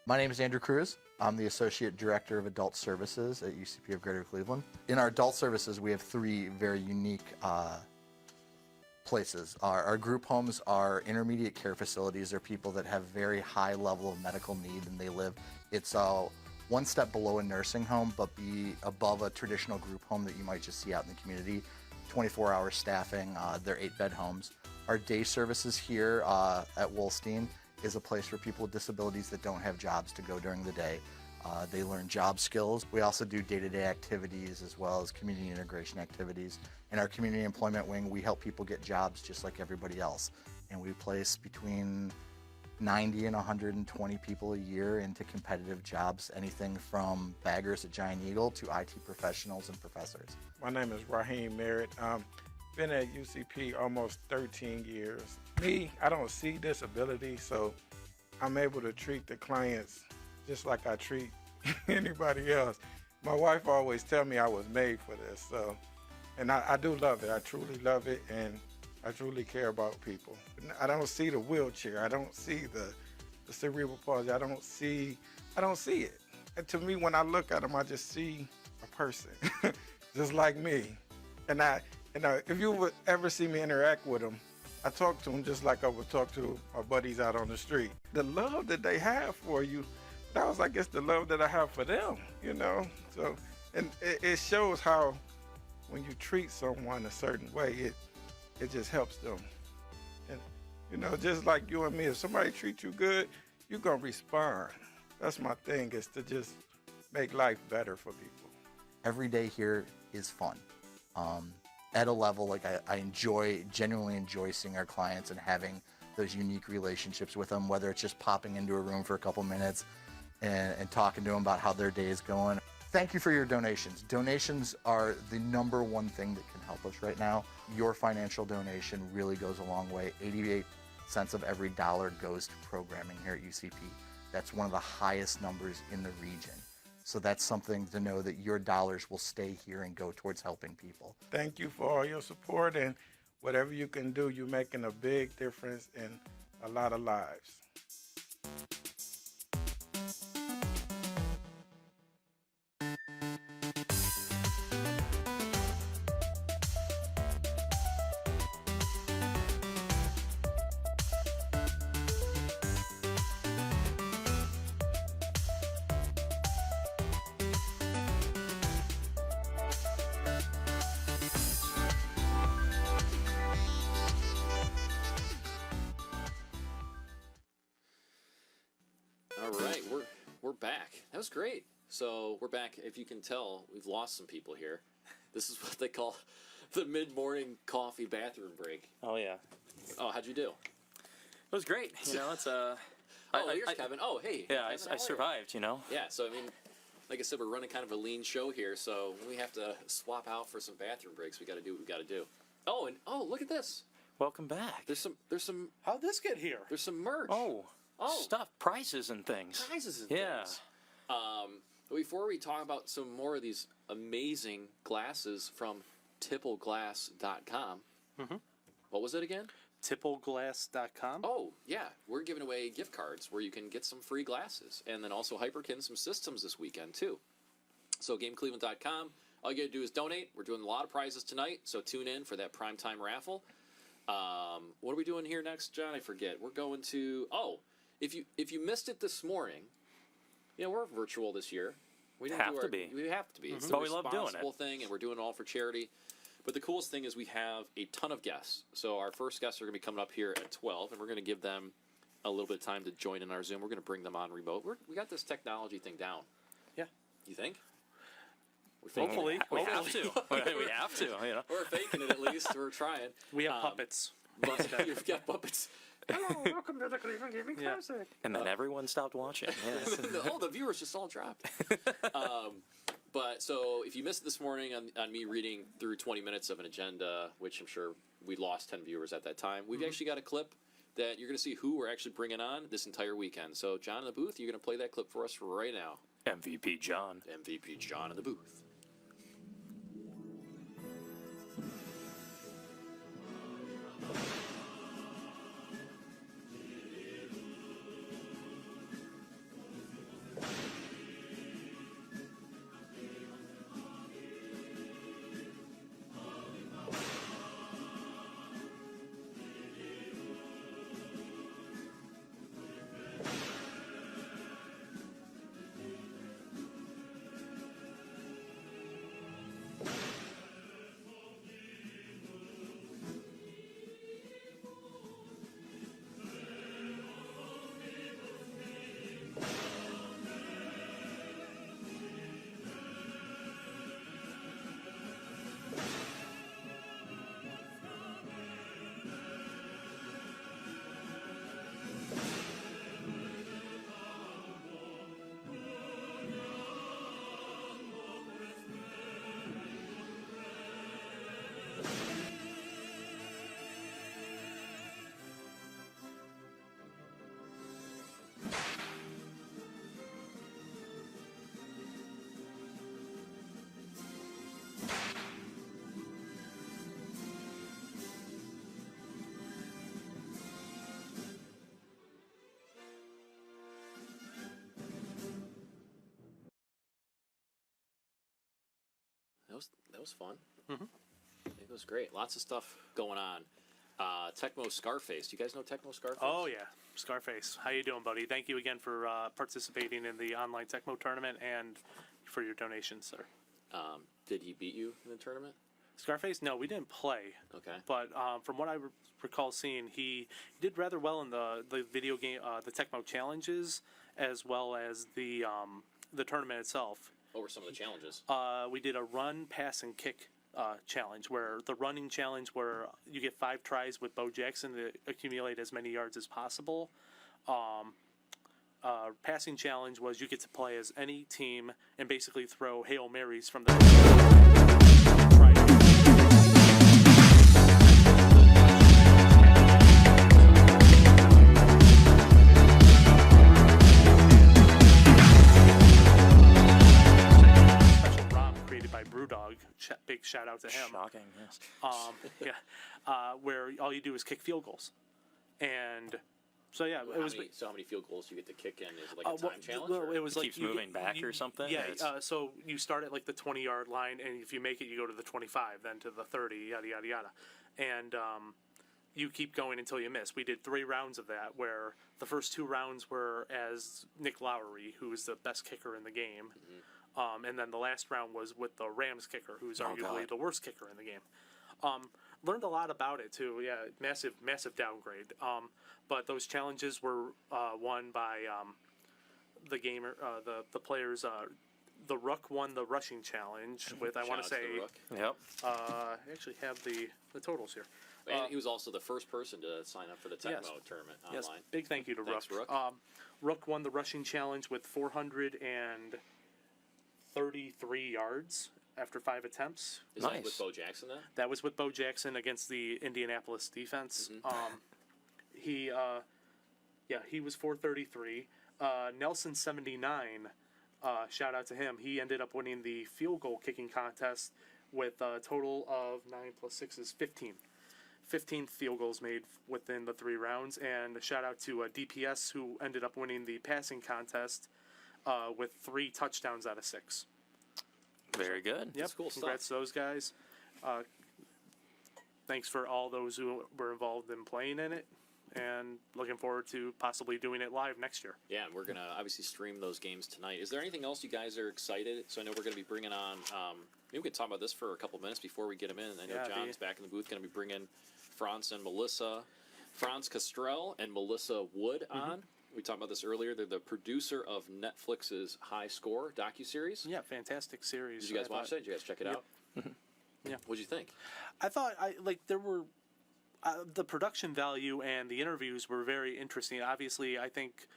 My name is Andrew Cruz. I'm the Associate Director of Adult Services at UCP of Greater Cleveland. In our adult services, we have three very unique places. Our group homes are intermediate care facilities. They're people that have very high level of medical need, and they live, it's one step below a nursing home, but be above a traditional group home that you might just see out in the community. 24-hour staffing, they're 8-bed homes. Our day services here at Wolstein is a place for people with disabilities that don't have jobs to go during the day. They learn job skills. We also do day-to-day activities as well as community integration activities. In our community employment wing, we help people get jobs just like everybody else. And we place between 90 and 120 people a year into competitive jobs, anything from baggers at Giant Eagle to IT professionals and professors. My name is Raheem Merritt. Been at UCP almost 13 years. Me, I don't see disability, so I'm able to treat the clients just like I treat anybody else. My wife always tell me I was made for this, so And I do love it. I truly love it, and I truly care about people. I don't see the wheelchair. I don't see the cerebral palsy. I don't see it. And to me, when I look at them, I just see a person, just like me. And if you would ever see me interact with them, I talk to them just like I would talk to my buddies out on the street. The love that they have for you, that was, I guess, the love that I have for them, you know? So, and it shows how when you treat someone a certain way, it just helps them. And, you know, just like you and me, if somebody treats you good, you're going to respond. That's my thing, is to just make life better for people. Every day here is fun. At a level, like I genuinely enjoy seeing our clients and having those unique relationships with them, whether it's just popping into a room for a couple minutes and talking to them about how their day is going. Thank you for your donations. Donations are the number one thing that can help us right now. Your financial donation really goes a long way. 88 cents of every dollar goes to programming here at UCP. That's one of the highest numbers in the region. So that's something to know, that your dollars will stay here and go towards helping people. Thank you for all your support, and whatever you can do, you're making a big difference in a lot of lives. All right, we're back. That was great. So we're back. If you can tell, we've lost some people here. This is what they call the mid-morning coffee bathroom break. Oh yeah. Oh, how'd you do? It was great. You know, it's Oh, here's Kevin. Oh, hey. Yeah, Kevin, how I are survived. You know. you? Yeah. So I mean, like I said, we're running kind of a lean show here, so we have to swap out for some bathroom breaks. We got to do what we got to do. Oh, and look at this. Welcome back. There's some How'd this get here? there's some merch. Oh, Oh. stuff, prizes and things. Prizes and Yeah. things. But before we talk about some more of these amazing glasses from tippleglass.com, what was it again? Tippleglass.com. Oh, yeah. We're giving away gift cards where you can get some free glasses, and then also Hyperkin some systems this weekend, too. So GameCleveland.com. All you got to do is donate. We're doing a lot of prizes tonight, so tune in for that primetime raffle. What are we doing here next, John? I forget. We're going to... Oh, if you missed it this morning, you know, we're virtual this year. We didn't Have do to our, be. We have to be. It's But the we love doing it. responsible thing, and we're doing it all for charity. But the coolest thing is we have a ton of guests. So our first guests are going to be coming up here at 12, and we're going to give them a little bit of time to join in our Zoom. We're going to bring them on remote. We got this technology thing down. Yeah. You think? We're faking Hopefully. it. We have to. We have to. You know. We're faking it at least. We're trying. We have puppets. But you've got puppets. Hello, welcome to the Cleveland Gaming Classic. And then everyone stopped watching. Yes. The viewers just all dropped. But so if you missed it this morning on me reading through 20 minutes of an agenda, which I'm sure we lost 10 viewers at that time, we've actually got a clip that you're going to see who we're actually bringing on this entire weekend. So John in the booth, you're going to play that clip for us right now. MVP John. MVP John in the booth. That was fun. It was great. Lots of stuff going on. Tecmo Scarface. Do you guys know Tecmo Scarface? Oh yeah, Scarface. How you doing, buddy? Thank you again for participating in the online Tecmo tournament and for your donations, sir. Did he beat you in the tournament? Scarface? No, we didn't play. Okay. But from what I recall seeing, he did rather well in the video game, the Tecmo challenges, as well as the tournament itself. What were some of the challenges? We did a run, pass, and kick challenge, where the running challenge, where you get 5 tries with Bo Jackson to accumulate as many yards as possible. Passing challenge was you get to play as any team and basically throw Hail Marys from the special ROM created by Brewdog. Big shout out to him. Shocking, yes. Where all you do is kick field goals, and so yeah, it was. So how many field goals you get to kick in? Is it like a time challenge? Well, it was like Keeps moving back or something? Yeah. Or So you start at like the 20-yard line, and if you make it, you go to the 25, then to the 30, yada yada yada, and you keep going until you miss. We did 3 rounds of that, where the first 2 rounds were as Nick Lowry, who is the best kicker in the game, and then the last round was with the Rams kicker, who's arguably the worst kicker in the game. Learned a lot about it too. Yeah, massive downgrade. But those challenges were won by the gamer, the players. The Rook won the rushing challenge with, I want to say, Yep. I actually have the totals here. And he was also the first person to sign up for the Tecmo tournament online. Yes, big thank you to Thanks, Rook. Rook. Rook won the rushing challenge with 433 yards after 5 attempts. Is that with Bo Jackson then? That was with Bo Jackson against the Indianapolis defense. He was 433. Nelson 79. Shout out to him. He ended up winning the field goal kicking contest with a total of 9 plus 6 is 15. 15 field goals made within the 3 rounds, and a shout out to DPS, who ended up winning the passing contest with 3 touchdowns out of 6. Very good. Yep. That's cool Congrats stuff. to those guys. Thanks for all those who were involved in playing in it, and looking forward to possibly doing it live next year. Yeah, and we're going to obviously stream those games tonight. Is there anything else you guys are excited? So I know we're going to be bringing on, maybe we can talk about this for a couple minutes before we get him in. I know John's back in the booth, going to be bringing Franz Castrell and Melissa Wood on. We talked about this earlier. They're the producer of Netflix's High Score docuseries. Yeah, fantastic series. Did you guys watch that? Did you guys check it out? Yeah. What'd you think? I thought there were the production value and the interviews were very interesting. Obviously, I think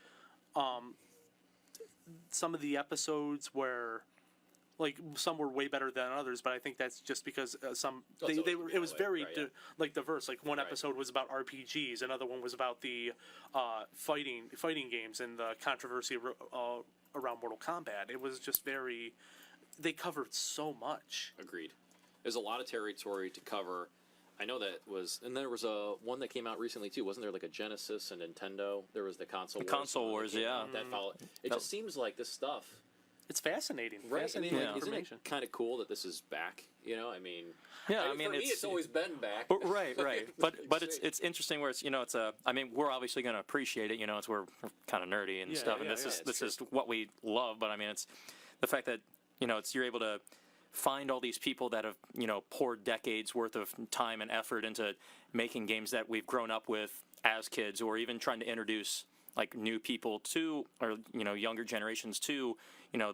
some of the episodes were some were way better than others, but I think that's just because it was very diverse. Like one episode was about RPGs, another one was about the fighting games and the controversy around Mortal Kombat. It was just they covered so much. Agreed. There's a lot of territory to cover. I know that and there was one that came out recently too. Wasn't there like a Genesis and Nintendo? There was the Console Wars. Console Wars, yeah. That followed. It just seems like this stuff. It's fascinating. Right. Fascinating Isn't it kind of cool that this is back? I mean. Yeah, for me, it's always been back. Right. But it's interesting where it's I mean, we're obviously going to appreciate it. We're kind of nerdy and stuff, and this is what we love. But I mean, it's the fact that you're able to find all these people that have poured decades worth of time and effort into making games that we've grown up with as kids, or even trying to introduce like new people to, or younger generations to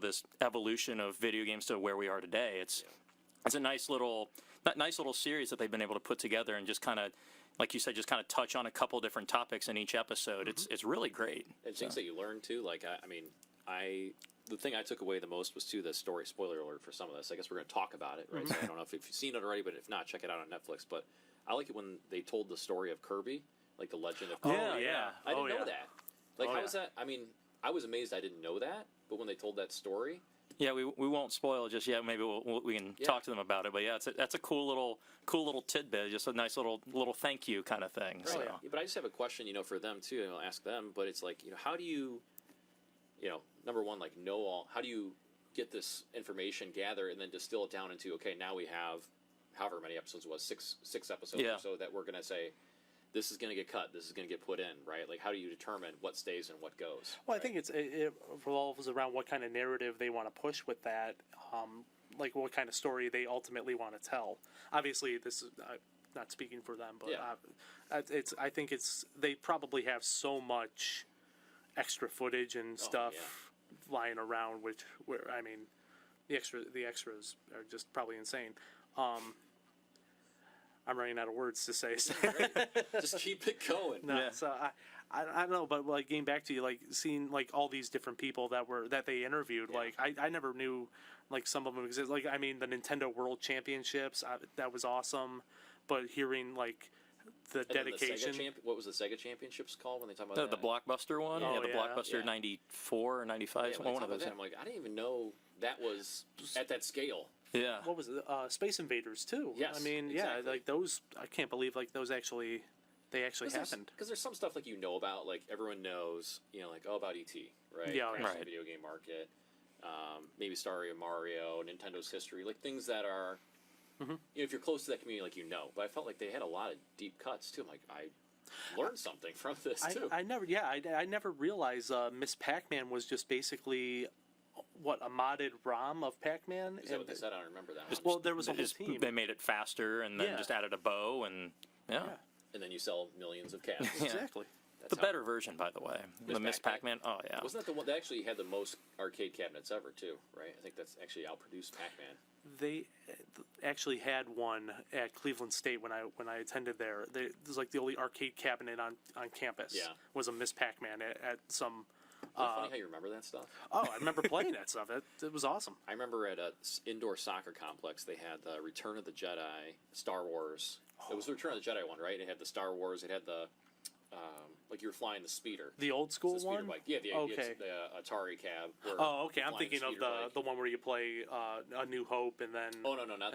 this evolution of video games to where we are today. It's a nice little series that they've been able to put together, and just kind of, like you said, just kind of touch on a couple different topics in each episode. It's really great. And things that you learn too. Like the thing I took away the most was too the story. Spoiler alert for some of this. I guess we're going to talk about it, right? So I don't know if you've seen it already, but if not, check it out on Netflix. But I like it when they told the story of Kirby, like the Legend of Kirby. Oh yeah, I didn't know that. Like, how was that? I mean, I was amazed I didn't know that. But when they told that story, yeah, we won't spoil it just yet. Maybe we can talk to them about it. But yeah, that's a cool little tidbit. Just a nice little thank you kind of thing. Right. So. Yeah, but I just have a question, for them too, and I'll ask them. But it's like, how do you, number one, like how do you get this information, gather, and then distill it down into, okay, now we have however many episodes it was, six episodes or so that we're going to say, this is going to get cut, this is going to get put in, right? Like, how do you determine what stays and what goes? Well, right? I think it revolves around what kind of narrative they want to push with that, like what kind of story they ultimately want to tell. Obviously, this is not speaking for them, but I think they probably have so much extra footage and stuff lying around, where I mean, the extras are just probably insane. I'm running out of words to say. So. Just keep it going. No, so I don't know, but like getting back to you, like seeing like all these different people that they interviewed, like I never knew like some of them exist. Like I mean, the Nintendo World Championships, that was awesome, but hearing like the dedication. What was the Sega Championships called when they talk about the Blockbuster one? Oh, the Blockbuster 94 or 95, one of those. I'm like, I didn't even know that was at that scale. Yeah. What was it? Space Invaders too. Yes, I mean, exactly. like those. I can't believe like those actually happened. Because there's some stuff like about, like everyone knows, like about ET, right? Yeah, Crash right. the video game market, maybe story of Mario, Nintendo's history, like things that are, if you're close to that community, like But I felt like they had a lot of deep cuts too. I'm like, I learned something from this too. I never realized Miss Pac-Man was just basically. What, a modded ROM of Pac-Man? Is that what they said? I don't remember that. Well, there was a whole team. They made it faster and then just added a bow and and then you sell millions of copies. Exactly. The better version, by the way. The Miss Pac-Man. Oh, yeah. Wasn't that the one that actually had the most arcade cabinets ever, too, right? I think that's actually outproduced Pac-Man. They actually had one at Cleveland State when I attended there. It was like the only arcade cabinet on campus. Yeah. Was a Miss Pac-Man at some. Isn't it funny how you remember that stuff? Oh, I remember playing that stuff. It was awesome. I remember at an indoor soccer complex, they had the Return of the Jedi, Star Wars. It was the Return of the Jedi one, right? It had the Star Wars. It had the, like you were flying the speeder. The old school the speeder one? bike. Yeah, the Atari cab. Oh, okay. I'm thinking of bike. the one where you play A New Hope and then. Oh, no, not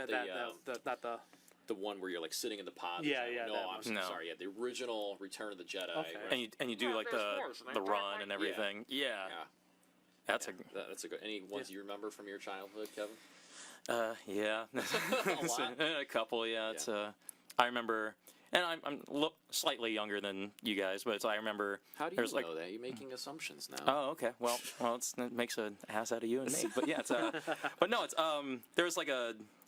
not the. The one where you're like sitting in the pod. Yeah. No, I'm sorry. Yeah, the original Return of the Jedi. Okay. And you do like the run and everything. Yeah. That's a good. Any ones you remember from your childhood, Kevin? Yeah. A lot? A couple. Yeah. It's I remember, and I'm slightly younger than you guys, but I remember. How do you know that? You're making assumptions now. Oh, okay. Well, it makes an ass out of you and me. But yeah, it's but no, it's there was like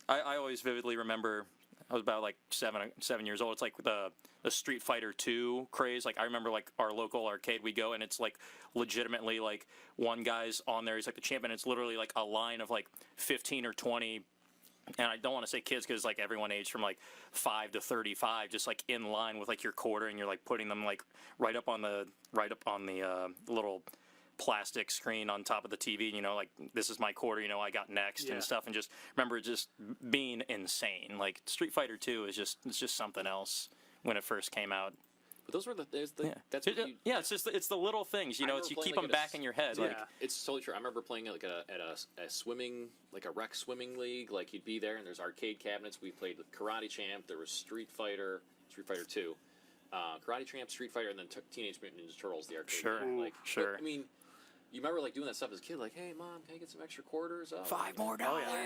I always vividly remember. I was about like 7 years old. It's like the Street Fighter 2 craze. Like I remember like our local arcade we go and it's like legitimately like one guy's on there. He's like the champion. It's literally like a line of like 15 or 20. And I don't want to say kids because like everyone aged from like 5 to 35, just like in line with like your quarter, and you're like putting them like right up on the little plastic screen on top of the TV, like this is my quarter, I got next and stuff, and just remember just being insane. Like Street Fighter 2 is just something else when it first came out. But those were that's what you, it's the little things, it's you keep them back in your head. Like it's totally true. I remember playing like at a swimming, like a rec swimming league. Like you'd be there and there's arcade cabinets. We played with Karate Champ. There was Street Fighter 2, Karate Champ, Street Fighter, and then Teenage Mutant Ninja Turtles. The arcade. Sure, sure. But, I mean. You remember like doing that stuff as a kid, like, "Hey, Mom, can I get some extra quarters?" Oh, $5 more.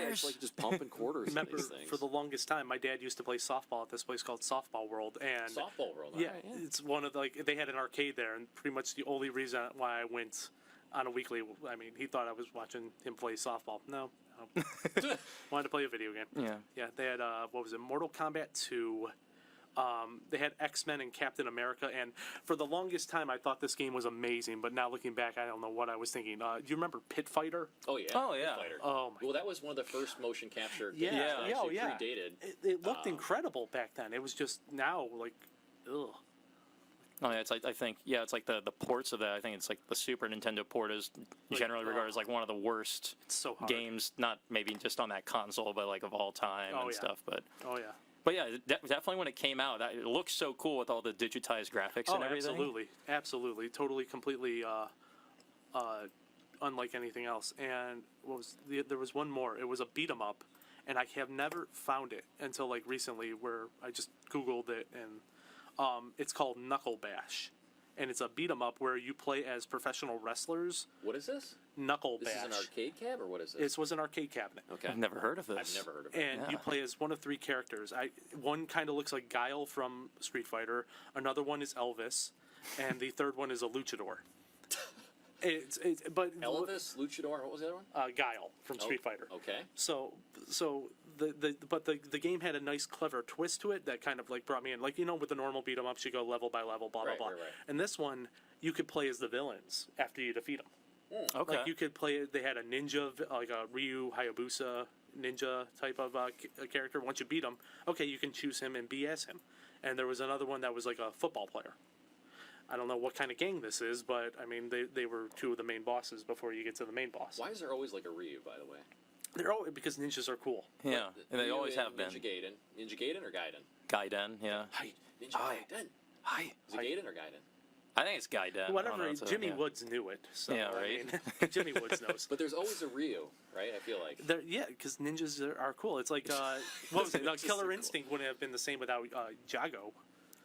It's like just pumping quarters. Remember, in these things. for the longest time, my dad used to play softball at this place called Softball World, and Softball World. Yeah, right, it's one of they had an arcade there, and pretty much the only reason why I went on a weekly. I mean, he thought I was watching him play softball. No. Wanted to play a video game. Yeah. They had what was it? Mortal Kombat 2. They had X-Men and Captain America, and for the longest time I thought this game was amazing, but now looking back I don't know what I was thinking. Do you remember Pit Fighter? Oh yeah. Pit Fighter. Oh my. Well, that was one of the first motion capture games Yeah. that actually predated. It looked incredible back then. It was just now like, ugh. Oh yeah, I think it's like the ports of that. I think it's like the Super Nintendo port is generally regarded as like one of the worst games, not maybe just on that console, but like of all time and stuff. But But yeah, definitely when it came out, it looked so cool with all the digitized graphics and everything. Absolutely, totally, completely unlike anything else. And there was one more. It was a beat 'em up, and I have never found it until like recently, where I just Googled it, and it's called Knuckle Bash, and it's a beat 'em up where you play as professional wrestlers. What is this? Knuckle This Bash. is an arcade cab, or what is this? This was an arcade cabinet. Okay. I've never heard of this. I've never heard of it. And you play as one of 3 characters. One kind of looks like Guile from Street Fighter. Another one is Elvis, and the third one is a luchador. But Elvis, Luchador, what was the other one? Guile from Street Fighter. Okay. So the game had a nice, clever twist to it that kind of like brought me in. Like, with the normal beat 'em ups, you go level by level, blah blah blah. Right. And this one, you could play as the villains after you defeat them. Okay. Like you could play. They had a ninja, like a Ryu Hayabusa ninja type of character. Once you beat him, okay, you can choose him and be as him. And there was another one that was like a football player. I don't know what kind of gang this is, but I mean, they were 2 of the main bosses before you get to the main boss. Why is there always like a Ryu, by the way? They're always, because ninjas are cool. Yeah, and they Ryu always and have been. Ninja Gaiden. Ninja Gaiden or Gaiden? Gaiden, yeah. Hi. Ninja Hi. Gaiden. Hi. Is it Gaiden or Gaiden? I think it's Gaiden. Whatever. Jimmy yeah. Woods knew it. So, Yeah, right. I mean, Jimmy Woods knows. But there's always a Ryu, right? I feel like. Yeah, because ninjas are cool. It's like what was it? Ninjas are Killer cool. Instinct wouldn't have been the same without Jago.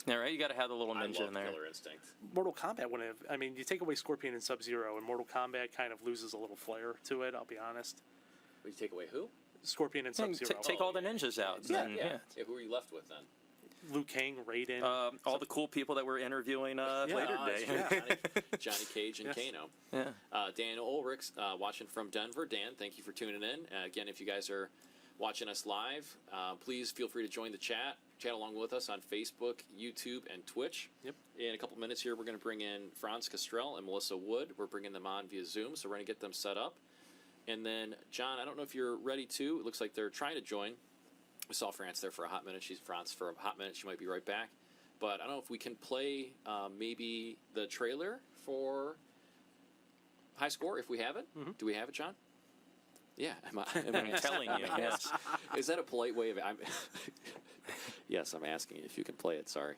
Yeah, right. You got to have the little I ninja love in there. Killer Instinct. Mortal Kombat wouldn't have. I mean, you take away Scorpion and Sub-Zero, and Mortal Kombat kind of loses a little flair to it. I'll be honest. Would you take away who? Scorpion and Yeah, Sub-Zero. take all the ninjas out. Yeah, then, yeah. Who are you left with then? Liu Kang, Raiden. All the cool people that we're interviewing later today. Johnny Cage and Yes. Kano. Yeah. Daniel Ulrichs watching from Denver. Dan, thank you for tuning in. Again, if you guys are watching us live, please feel free to join the chat along with us on Facebook, YouTube, and Twitch. Yep. In a couple minutes here, we're going to bring in Franz Castrell and Melissa Wood. We're bringing them on via Zoom, so we're going to get them set up. And then, John, I don't know if you're ready to. It looks like they're trying to join. We saw France there for a hot minute. She's France for a hot minute. She might be right back. But I don't know if we can play maybe the trailer for High Score, if we have it. Mm-hmm. Do we have it, John? Yeah. I'm telling you, yes. Is that a polite way of it? Yes, I'm asking you if you can play it. Sorry.